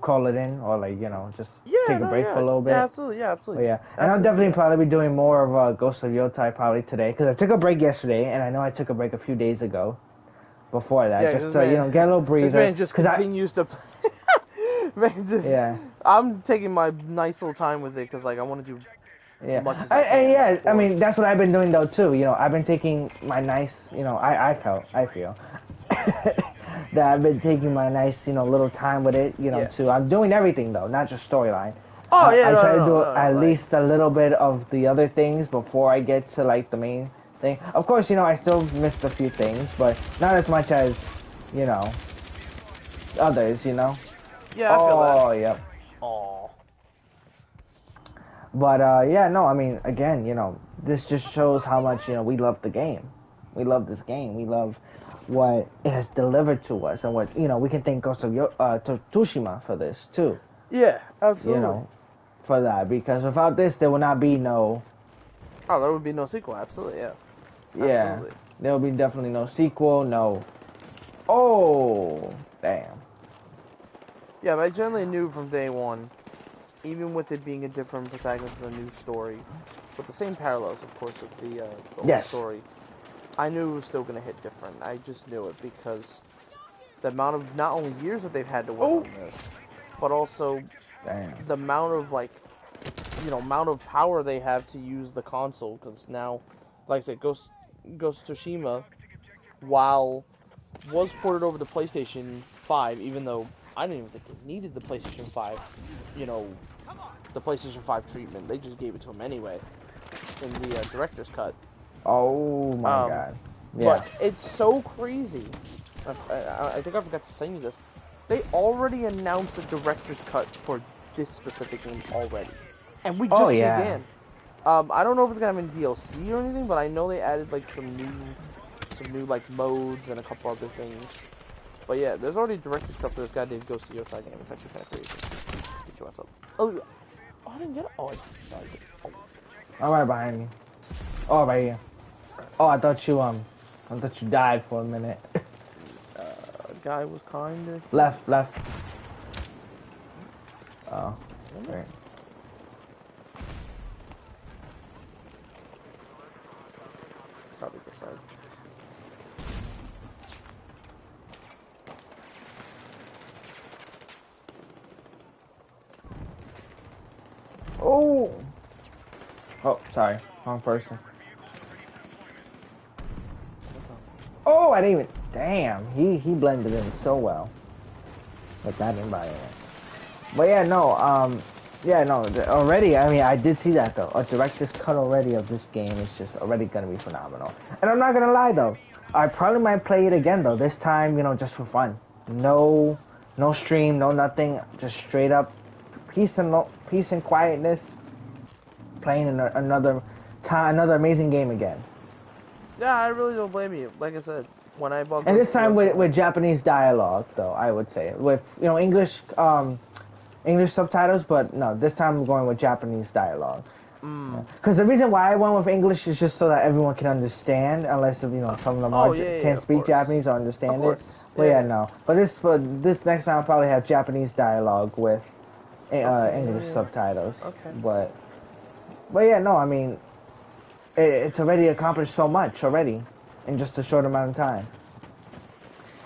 call it in or like, just take a break for a little bit.
Yeah, absolutely. Yeah, absolutely.
But yeah, and I'll definitely probably be doing more of Ghost of Yotai probably today because I took a break yesterday and I know I took a break a few days ago before that just to, get a little breather.
This man just continues to... I'm taking my nice little time with it because like I want to do...
Yeah, I mean that's what I've been doing though too. I've been taking my nice, I feel that I've been taking my nice, little time with it, too. I'm doing everything though, not just storyline. I try to do at least a little bit of the other things before I get to like the main thing. Of course, I still missed a few things, but not as much as, others,
Yeah, I feel that.
Oh, yep.
Oh.
But, yeah, no, I mean, again, this just shows how much, we love the game. We love this game. We love what it has delivered to us and what, we can thank Ghost of Tsushima for this, too.
Yeah, absolutely.
For that, because without this, there would not be no...
Oh, there would be no sequel, absolutely, yeah.
Yeah,
absolutely.
There would be definitely no sequel, no... Oh, damn.
Yeah, but I generally knew from day one, even with it being a different protagonist and a new story, with the same parallels, of course, of the old story, I knew it was still going to hit different. I just knew it because the amount of not only years that they've had to work on this, but also the amount of amount of power they have to use the console. Because now, like I said, Ghost Tsushima, while was ported over to PlayStation 5, even though I didn't even think it needed the PlayStation 5, the PlayStation 5 treatment. They just gave it to him anyway in the director's cut.
Oh my god. Yeah.
But it's so crazy. I think I forgot to send you this. They already announced the director's cut for this specific game already. And we just began. I don't know if it's gonna have any DLC or anything, but I know they added like some new like modes and a couple other things. But yeah, there's already a director's cut for this goddamn Ghost of Yotai game. It's actually kind of crazy. Get you what's up. Oh, I didn't get it. Oh, I got it. Oh.
All right, behind me. Oh, right here. Oh, I thought you died for a minute.
Guy was kinda...
Left. Oh, right.
Probably this side.
Oh! Oh, sorry. Wrong person. Oh, I didn't even... Damn, he blended in so well with that environment. But yeah, no, already, I mean, I did see that though. A director's cut already of this game is just already gonna be phenomenal. And I'm not gonna lie though, I probably might play it again though. This time, just for fun. No stream, no nothing, just straight up peace and quietness. Playing another amazing game again.
Yeah, I really don't blame you. Like I said, when I bought.
And this time with Japanese dialogue though, I would say with English subtitles, but no, this time I'm going with Japanese dialogue. Because the reason why I went with English is just so that everyone can understand, unless some of them can't speak Japanese or understand it. But yeah, no. But this next time I'll probably have Japanese dialogue with English subtitles.
Okay.
But yeah, no, I mean, it's already accomplished so much already in just a short amount of time.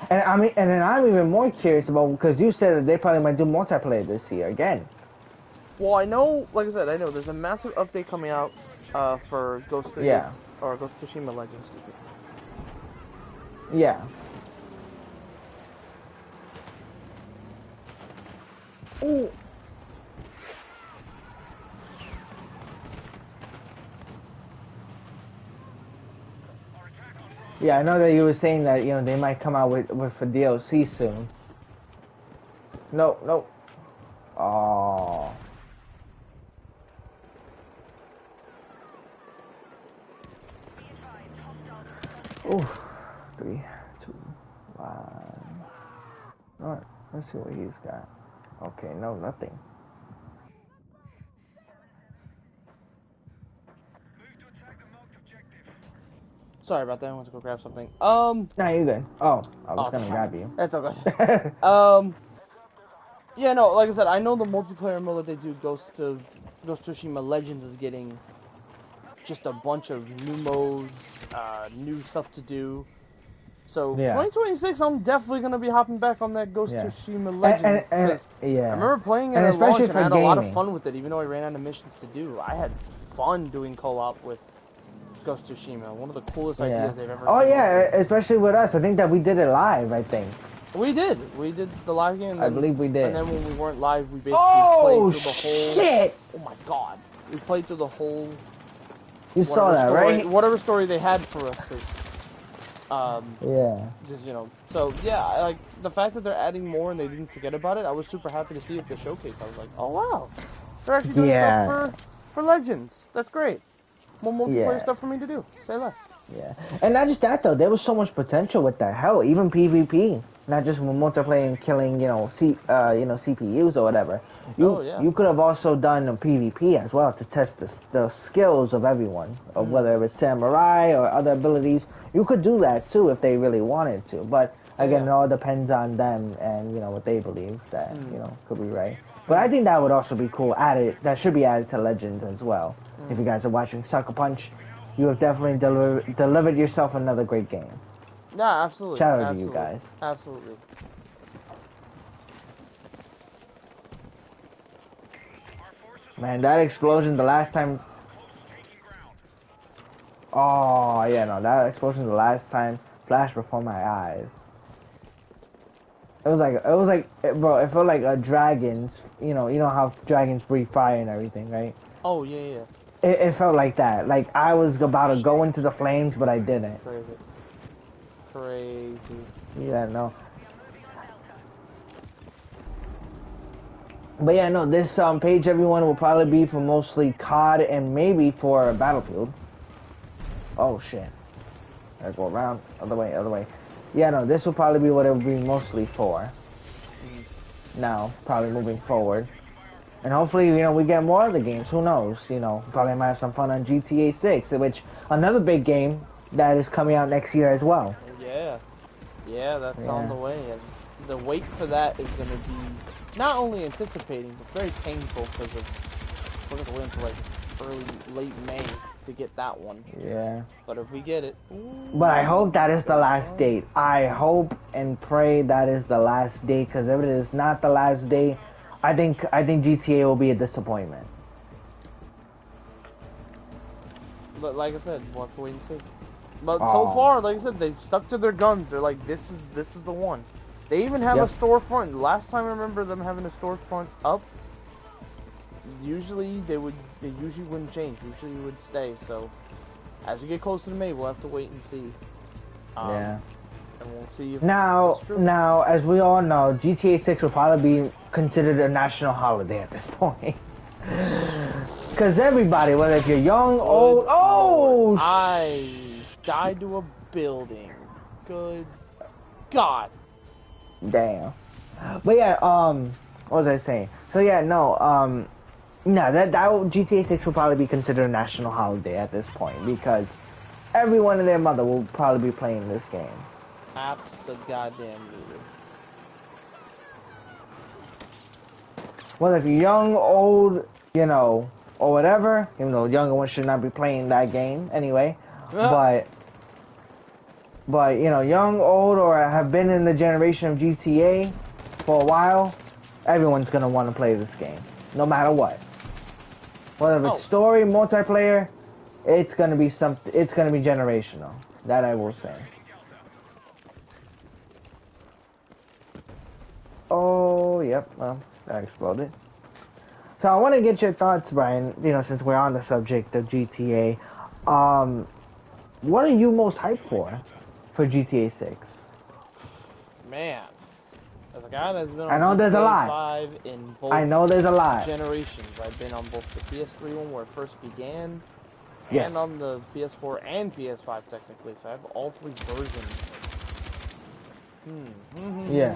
And I mean, and then I'm even more curious about, because you said that they probably might do multiplayer this year again.
Well, I know, like I said, I know there's a massive update coming out for Ghost of Tsushima Legends.
Yeah. Ooh. Yeah, I know that you were saying that, they might come out with a DLC soon. No. Oh. Ooh. 3, 2, 1. Alright, let's see what he's got. Okay, no, nothing.
Sorry about that. I went to go grab something.
No, you're good. Oh, I was gonna grab you.
That's okay. Yeah, no, like I said, I know the multiplayer mode that they do, Ghost of Tsushima Legends, is getting just a bunch of new modes, new stuff to do. So, 2026, I'm definitely going to be hopping back on that Ghost of Tsushima Legends. I remember playing it at launch, and I had a lot of fun with it, even though I ran out of missions to do. I had fun doing co-op with Ghost of Tsushima. One of the coolest ideas they've ever done.
Oh, yeah, especially with us. I think that we did it live, I think.
We did the live game.
I believe we did.
And then when we weren't live, we basically played through the whole...
Shit!
Oh my god. We played through the whole...
You saw that, right?
Whatever story they had for us.
Yeah.
Just, So, yeah, like, the fact that they're adding more and they didn't forget about it, I was super happy to see it at the showcase. I was like, oh wow. They're actually doing stuff for Legends. That's great. More multiplayer stuff for me to do. Say less.
Yeah. And not just that, though. There was so much potential with that. Hell, even PvP. Not just multiplayer and killing, CPUs or whatever. You could have also done a PvP as well to test the skills of everyone, of whether it's samurai or other abilities. You could do that too if they really wanted to. But again, it all depends on them and what they believe that could be right. But I think that would also be cool. That should be added to Legends as well. If you guys are watching Sucker Punch, you have definitely delivered yourself another great game.
Yeah, absolutely.
Shout out to you guys.
Absolutely.
Man, that explosion the last time... Oh, yeah, no, that explosion the last time flashed before my eyes. It was like, bro, it felt like a dragon's, you know how dragons breathe fire and everything, right?
Oh, yeah.
It felt like that. Like, I was about to go into the flames, but I didn't.
Crazy.
Yeah, no. But yeah, no, this page, everyone, will probably be for mostly COD and maybe for Battlefield. Oh, shit. I go around. Other way. Yeah, no, this will probably be what it will be mostly for. Now, probably moving forward. And hopefully, we get more of the games. Who knows? Probably might have some fun on GTA 6, which, another big game that is coming out next year as well.
Yeah, that's on the way. And the wait for that is going to be not only anticipating, but very painful because we're going to wait until late May to get that one.
Yeah.
But if we get it...
But I hope that is the last date. I hope and pray that is the last date, because if it is not the last date, I think GTA will be a disappointment.
But like I said, we'll have to wait and see. But so far, like I said, they've stuck to their guns. They're like, this is the one. They even have a storefront. The last time I remember them having a storefront up, usually it usually wouldn't change. Usually it would stay. So as we get closer to May, we'll have to wait and see.
Yeah.
And we'll see if
now, as we all know, GTA 6 will probably be considered a national holiday at this point. Because everybody, whether if you're young, old,
I died to a building. Good God.
Damn. But yeah, what was I saying? So yeah, no, that GTA 6 will probably be considered a national holiday at this point because everyone and their mother will probably be playing this game.
Abso-goddamn-lutely.
Whether if you're young, old, you know, or whatever, even though younger ones should not be playing that game anyway, but you know, young, old, or have been in the generation of GTA for a while, everyone's gonna want to play this game, no matter what. Whether it's story, multiplayer, it's gonna be generational. That I will say. Oh, yep. Well, that exploded. So I want to get your thoughts, Brian. You know, since we're on the subject of GTA, what are you most hyped for GTA 6?
Man, as a guy that's been on
I know there's a lot.
5 in both
I know there's a lot.
generations. I've been on both the PS3 one where it first began,
yes,
and on the PS4 and PS5 technically. So I have all three versions.
Yeah.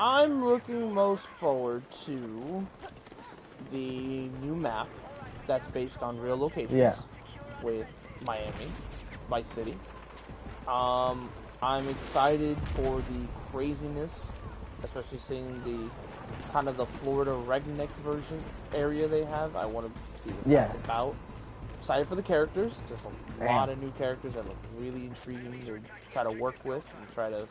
I'm looking most forward to the new map that's based on real locations with Miami, Vice City. I'm excited for the craziness, especially seeing the kind of the Florida redneck version area they have. I want to see what that's about. Excited for the characters. There's a lot of new characters that look really intriguing to try to work with and try to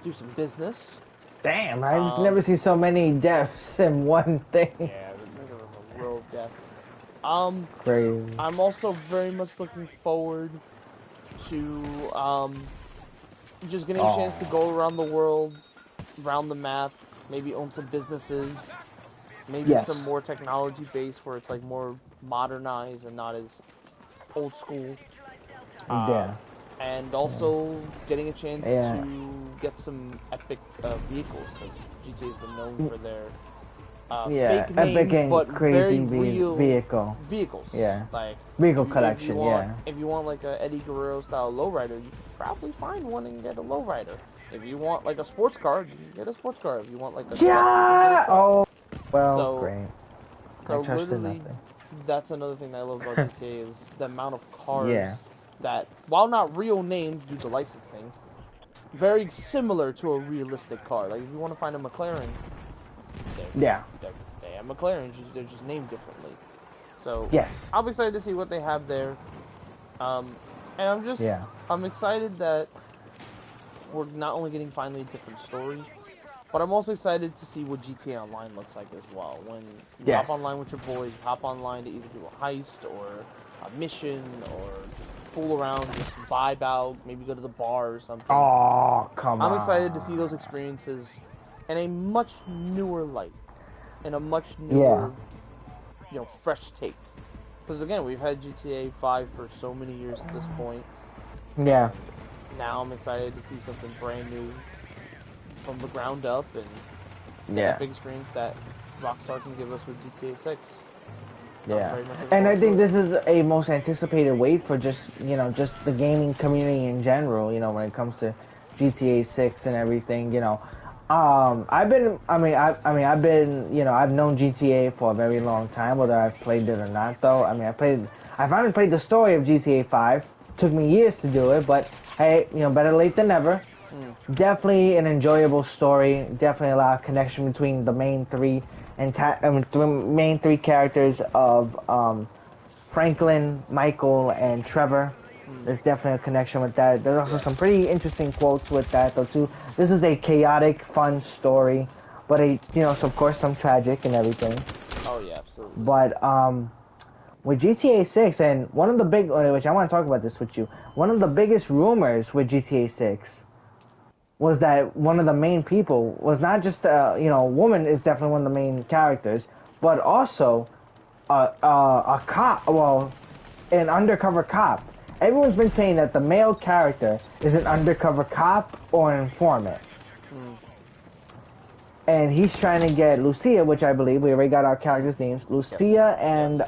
do some business.
Damn, I just never see so many deaths in one thing.
Yeah, there was a row of deaths.
Crazy.
I'm also very much looking forward to just getting a chance to go around the world, around the map, maybe own some businesses, maybe some more technology based where it's like more modernized and not as old school. And also getting a chance to get some epic vehicles, because GTA has been known for their fake names,
epic and
but
crazy
very real
vehicles.
Like
vehicle collection.
If you want like a Eddie Guerrero style lowrider, you can probably find one and get a lowrider. If you want like a sports car, you can get a sports car. If you want like a
great.
So literally, that's another thing that I love about GTA is the amount of cars that, while not real names due to licensing, very similar to a realistic car. Like if you want to find a McLaren, they have McLarens, they're just named differently. So I'm excited to see what they have there. And I'm excited that we're not only getting finally a different story, but I'm also excited to see what GTA Online looks like as well. When you hop online with your boys, hop online to either do a heist or a mission or just fool around, just vibe out, maybe go to the bar or something.
Oh, come on.
I'm excited to see those experiences in a much newer light, in a much newer, fresh take. Because again, we've had GTA 5 for so many years at this point.
Yeah.
Now I'm excited to see something brand new from the ground up and the epic experience that Rockstar can give us with GTA 6.
Yeah, and I think this is a most anticipated wait for just the gaming community in general. You know, when it comes to GTA 6 and everything. You know, I've known GTA for a very long time, whether I've played it or not. Though, I finally played the story of GTA 5. Took me years to do it, but hey, better late than never. Definitely an enjoyable story. Definitely a lot of connection between the main three characters of Franklin, Michael, and Trevor. There's definitely a connection with that. There's also some pretty interesting quotes with that though too. This is a chaotic, fun story, but so of course some tragic and everything.
Oh yeah, absolutely.
But with GTA 6, and one of the big, which I want to talk about this with you, one of the biggest rumors with GTA 6 was that one of the main people was not just, a woman is definitely one of the main characters, but also a cop, well, an undercover cop. Everyone's been saying that the male character is an undercover cop or an informant. And he's trying to get Lucia, which I believe we already got our characters' names. Lucia and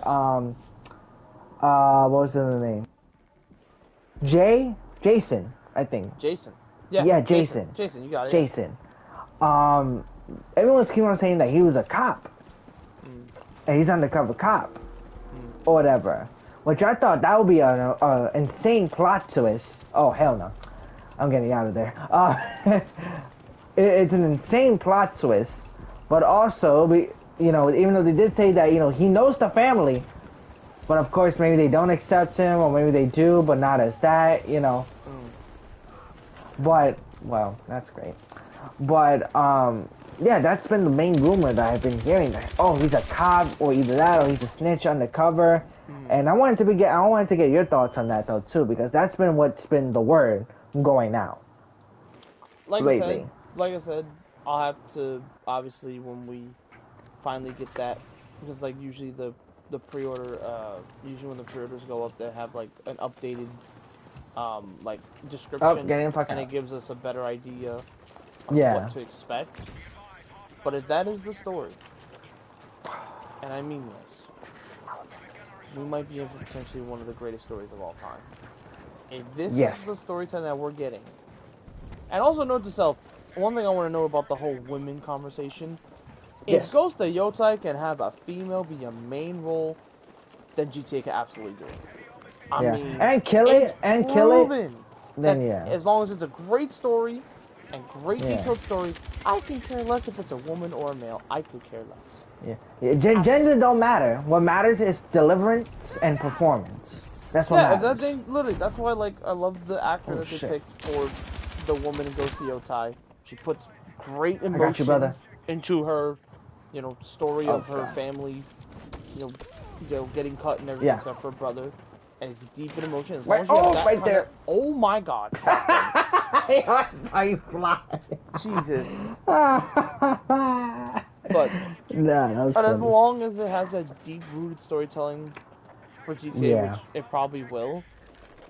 what was the other name? Jason, I think.
Jason.
Yeah, Jason.
Jason, you got it.
Jason. Everyone's keep on saying that he was a cop. And he's undercover cop. Or whatever. Which I thought that would be an insane plot twist. Oh, hell no. I'm getting out of there. It's an insane plot twist. But also, even though they did say that, he knows the family. But of course, maybe they don't accept him, or maybe they do, but not as that, But, well, that's great. But, yeah, that's been the main rumor that I've been hearing. That, oh, he's a cop, or either that, or he's a snitch undercover. And I wanted to get your thoughts on that though too, because that's been what's been the word going out lately.
Like I said, I'll have to, obviously, when we finally get that, because like usually the pre-order, usually when the pre-orders go up, they have like an updated like description, and it gives us a better idea of what to expect. But if that is the story, and I mean this, we might be in for potentially one of the greatest stories of all time. If this is the storytelling that we're getting, and also note to self, one thing I want to know about the whole women conversation, if Ghost of Yotai can have a female be a main role, then GTA can absolutely do it. I mean,
and kill it,
then as long as it's a great story, and great detailed story, I can care less if it's a woman or a male. I could care less.
Gender don't matter. What matters is deliverance and performance. That's what matters.
That thing, literally, that's why I love the actor that they picked for the woman in Ghost of Yotai. She puts great emotion into her, story of her family, getting cut and everything except for her brother. And it's deep in emotion. As long as you have that right there. Oh my God.
I saw you fly.
Jesus. But as long as it has that deep-rooted storytelling for GTA, which it probably will,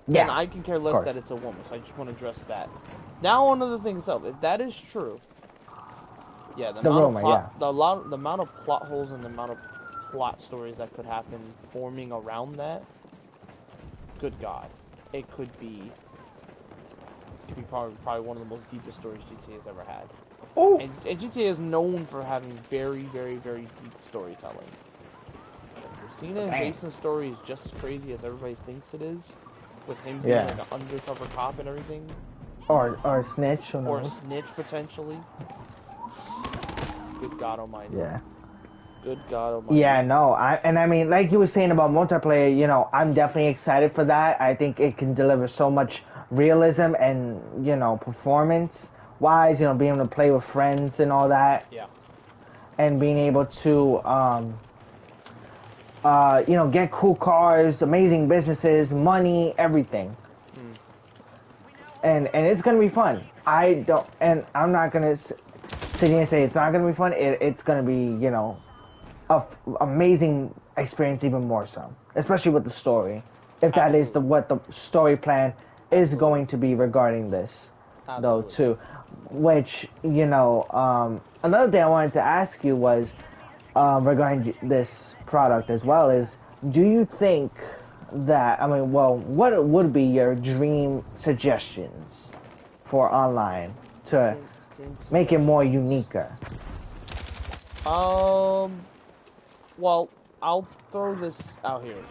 then I can care less that it's a woman. So I just want to address that. Now on to the thing itself. If that is true, the amount of plot holes and the amount of plot stories that could happen forming around that, good God, it could be probably one of the most deepest stories GTA has ever had. Oh. And GTA is known for having very, very, very deep storytelling. Cena and Jason's story is just as crazy as everybody thinks it is, with him being like an undercover cop and everything.
Or a snitch.
Or a snitch, potentially. Good God almighty.
Yeah.
Good God almighty.
Yeah, no, I mean, like you were saying about multiplayer, I'm definitely excited for that. I think it can deliver so much realism and, performance-wise, being able to play with friends and all that.
Yeah.
And being able to, get cool cars, amazing businesses, money, everything. And it's gonna be fun. I'm not gonna sit here and say it's not gonna be fun. It's gonna be, amazing experience, even more so, especially with the story. If that is what the story plan is going to be regarding this, though, too. Which, another thing I wanted to ask you was regarding this product as well is, do you think that, what would be your dream suggestions for online to make it more uniquer?
Well, I'll throw this out here.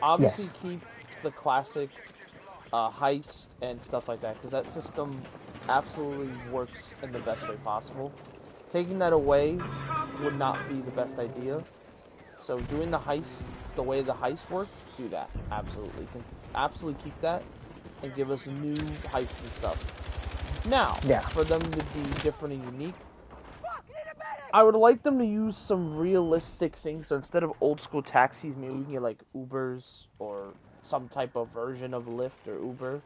Obviously, keep the classic heist and stuff like that, because that system absolutely works in the best way possible. Taking that away would not be the best idea. So doing the heist the way the heist works, do that. Absolutely. Absolutely keep that and give us new heists and stuff. Now, for them to be different and unique, I would like them to use some realistic things. So instead of old school taxis, maybe we can get like Ubers or some type of version of Lyft or Uber.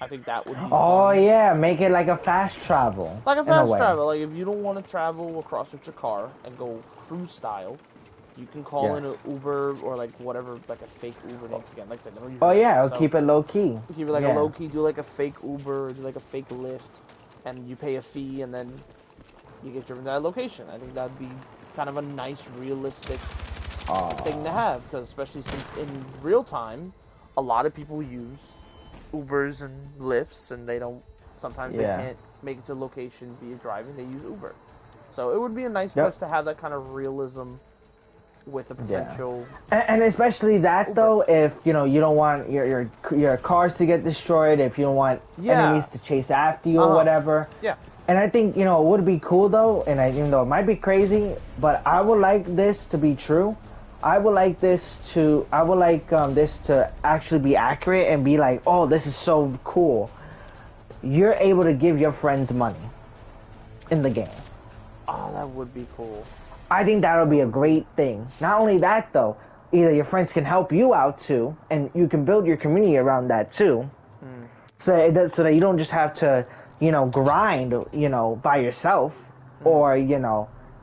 I think that would be
Oh
fun.
yeah, make it like a fast travel
Like a
in a
fast
way.
travel. Like if you don't want to travel across with your car and go cruise style, you can call
Yeah.
in an Uber or like whatever, like a fake Uber names again. Like I said, they don't use
Oh
real
yeah,
names.
I'll
So
keep it low key.
keep it like a
Yeah.
low key, do like a fake Uber, or do like a fake Lyft, and you pay a fee and then you get driven to that location. I think that'd be kind of a nice, realistic thing to have, because especially since in real time, a lot of people use Ubers and Lyfts, and they don't. Sometimes they can't make it to a location via driving. They use Uber, so it would be a nice touch to have that kind of realism with a potential.
And especially that
Uber.
though, if you don't want your cars to get destroyed, if you don't want enemies to chase after you or whatever.
Yeah.
And I think it would be cool though, and even though it might be crazy, but I would like this to be true. I would like this to actually be accurate and be like, oh, this is so cool. You're able to give your friends money in the game.
Oh, that would be cool.
I think that would be a great thing. Not only that though, either your friends can help you out too, and you can build your community around that too. So that you don't just have to, grind, by yourself, or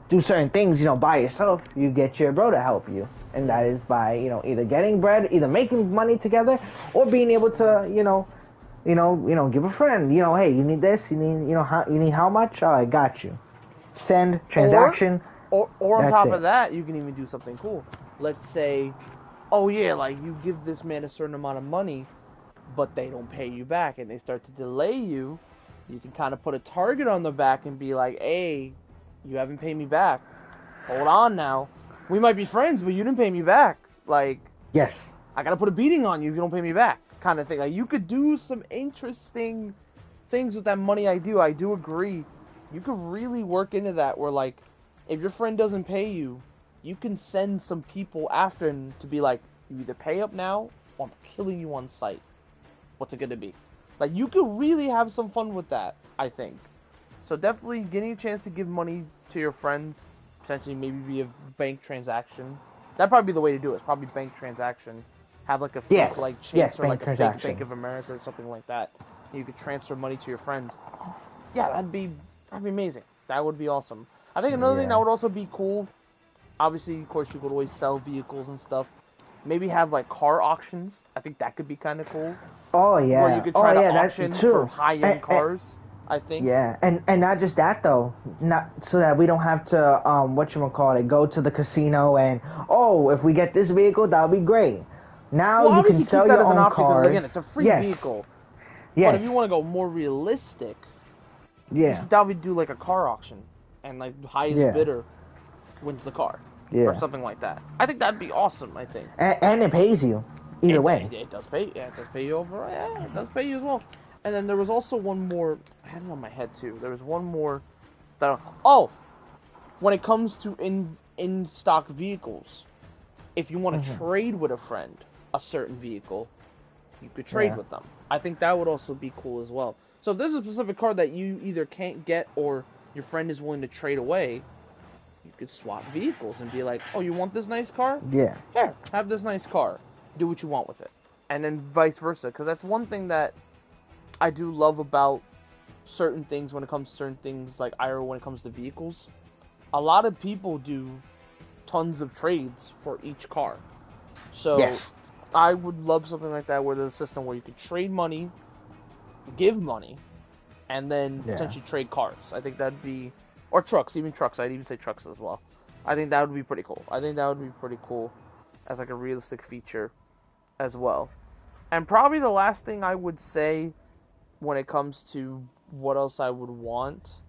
do certain things, by yourself. You get your bro to help you, and that is by either getting bread, either making money together, or being able to give a friend, hey, you need this, you need how much? I got you. Send transaction.
Or on top of that, you can even do something cool. Let's say, oh yeah, like you give this man a certain amount of money, but they don't pay you back, and they start to delay you. You can kind of put a target on the back and be like, hey, you haven't paid me back. Hold on now. We might be friends, but you didn't pay me back. Like,
yes,
I gotta put a beating on you if you don't pay me back, kind of thing. Like, you could do some interesting things with that money. I do agree. You could really work into that where, like, if your friend doesn't pay you, you can send some people after him to be like, you either pay up now or I'm killing you on sight. What's it gonna be? Like, you could really have some fun with that, I think. So definitely getting a chance to give money to your friends, potentially maybe via bank transaction. That'd probably be the way to do it. It's probably bank transaction. Have like a fake like Chase or like a fake Bank of America or something like that. You could transfer money to your friends. Yeah, that'd be amazing. That would be awesome. I think another thing that would also be cool, obviously, of course, you could always sell vehicles and stuff. Maybe have, like, car auctions. I think that could be kind of cool.
Oh, yeah.
Where you could try to auction for high-end cars, I think.
Yeah, and not just that, though. Not so that we don't have to, whatchamacallit, go to the casino and, if we get this vehicle, that'll be great. Now you can sell your own cars.
Because, again, it's a free vehicle. Yes. But if you want to go more realistic, you should probably do, like, a car auction. And, like, the highest bidder wins the car. Yeah. Or something like that. I think that'd be awesome, I think.
And it pays you. Either way.
It does pay. Yeah, it does pay you over. Yeah, it does pay you as well. And then there was also one more. I had it on my head, too. There was one more. When it comes to in-stock vehicles, if you want to trade with a friend a certain vehicle, you could trade with them. I think that would also be cool as well. So if there's a specific car that you either can't get or your friend is willing to trade away, you could swap vehicles and be like, oh, you want this nice car?
Yeah.
Here, have this nice car. Do what you want with it. And then vice versa. Because that's one thing that I do love about certain things when it comes to certain things, like IRO when it comes to vehicles. A lot of people do tons of trades for each car. So I would love something like that where there's a system where you could trade money, give money, and then potentially trade cars. I think that'd be... Or trucks, even trucks. I'd even say trucks as well. I think that would be pretty cool. As like a realistic feature as well. And probably the last thing I would say when it comes to what else I would want.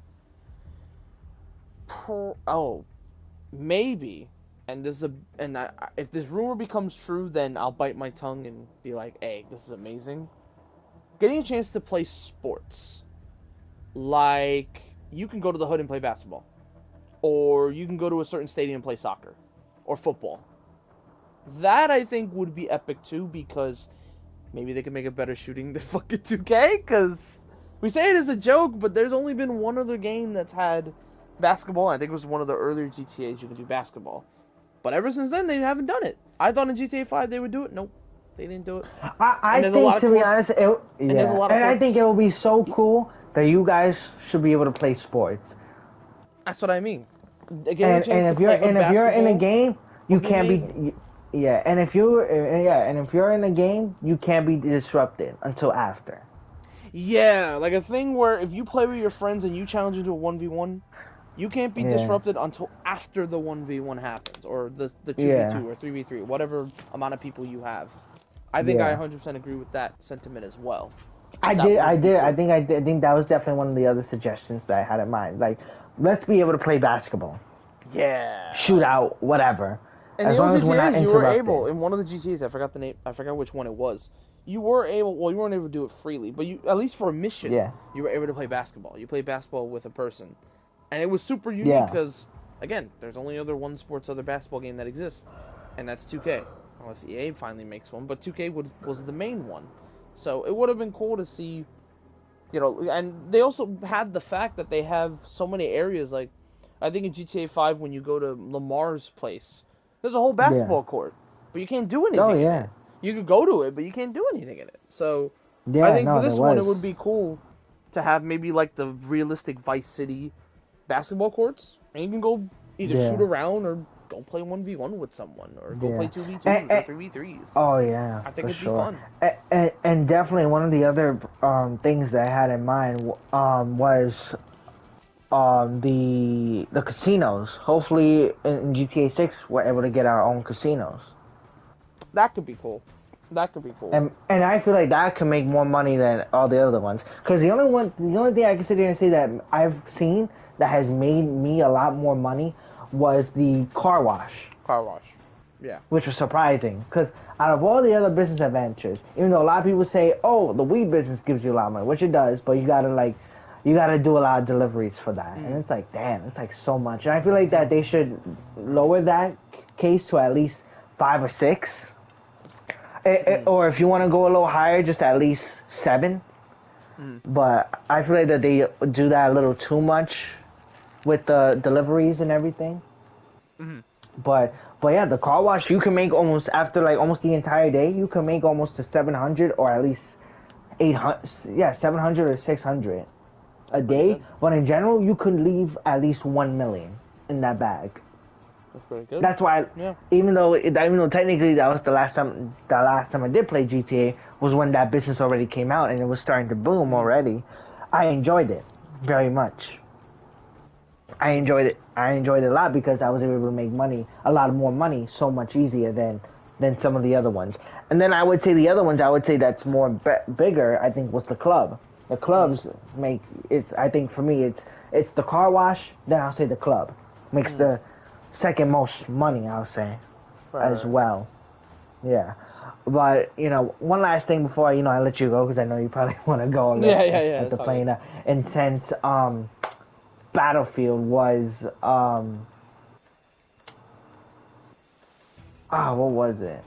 Maybe. And if this rumor becomes true, then I'll bite my tongue and be like, hey, this is amazing. Getting a chance to play sports. Like... You can go to the hood and play basketball. Or you can go to a certain stadium and play soccer. Or football. That, I think, would be epic, too, because maybe they could make it better shooting than fucking 2K, because we say it as a joke, but there's only been one other game that's had basketball. I think it was one of the earlier GTAs you could do basketball. But ever since then, they haven't done it. I thought in GTA 5 they would do it. Nope, they didn't do it.
I think, to be honest, I think it will be so cool that you guys should be able to play sports.
That's what I mean.
And if you're in a game, you can't be. Yeah, and if you're in a game, you can't be disrupted until after.
Yeah, like a thing where if you play with your friends and you challenge into a 1v1, you can't be disrupted until after the 1v1 happens, or the 2v2 or 3v3, whatever amount of people you have. I think I 100% agree with that sentiment as well.
I did. Cool. I think that was definitely one of the other suggestions that I had in mind. Like, let's be able to play basketball.
Yeah.
Shoot out, whatever.
And as long as we're not interrupted. You were able, in one of the GTAs, I forgot the name, I forgot which one it was. You were able, well, you weren't able to do it freely, but you, at least for a mission, you were able to play basketball. You played basketball with a person. And it was super unique because, again, there's only other other basketball game that exists, and that's 2K. Unless EA finally makes one, but 2K was the main one. So it would have been cool to see, you know, and they also had the fact that they have so many areas, like, I think in GTA 5 when you go to Lamar's place, there's a whole basketball court, but you can't do anything in it. You could go to it, but you can't do anything in it. So I think for this one, it would be cool to have maybe like the realistic Vice City basketball courts, and you can go either shoot around or go play 1v1 with someone, or go play 2v2s or 3v3s.
Oh yeah,
I think it'd be fun.
And definitely one of the other things that I had in mind was the casinos. Hopefully in GTA 6 we're able to get our own casinos.
That could be cool. That could be cool.
And I feel like that could make more money than all the other ones. Because the only thing I can sit here and say that I've seen that has made me a lot more money was the car wash.
Car wash. Yeah.
Which was surprising. Because out of all the other business adventures, even though a lot of people say, oh, the weed business gives you a lot of money, which it does, but you gotta do a lot of deliveries for that. And it's like, damn, it's like so much. And I feel like that they should lower that case to at least 5 or 6. Or if you want to go a little higher, just at least 7. But I feel like that they do that a little too much with the deliveries and everything. But yeah, the car wash, you can make almost, after like almost the entire day, you can make almost to 700 or at least 800, 700 or 600 a day. But in general, you could leave at least 1 million in that bag.
That's pretty good.
That's why, even though technically that was the last time I did play GTA was when that business already came out and it was starting to boom already. I enjoyed it very much. I enjoyed it a lot because I was able to make a lot more money, so much easier than some of the other ones. And then I would say the other ones, that's more bigger. I think was the club. The clubs I think for me it's the car wash. Then I'll say the club makes the second most money, I'll say, as well. Yeah. But, one last thing before, I let you go, because I know you probably want to go at the playing that intense Battlefield was, what was it?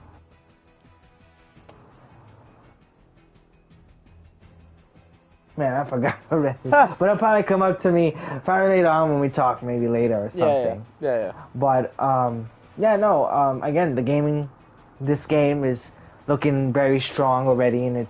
Man, I forgot already. But it'll probably come up to me probably later on when we talk, maybe later or something.
Yeah.
But, again, this game is looking very strong already in its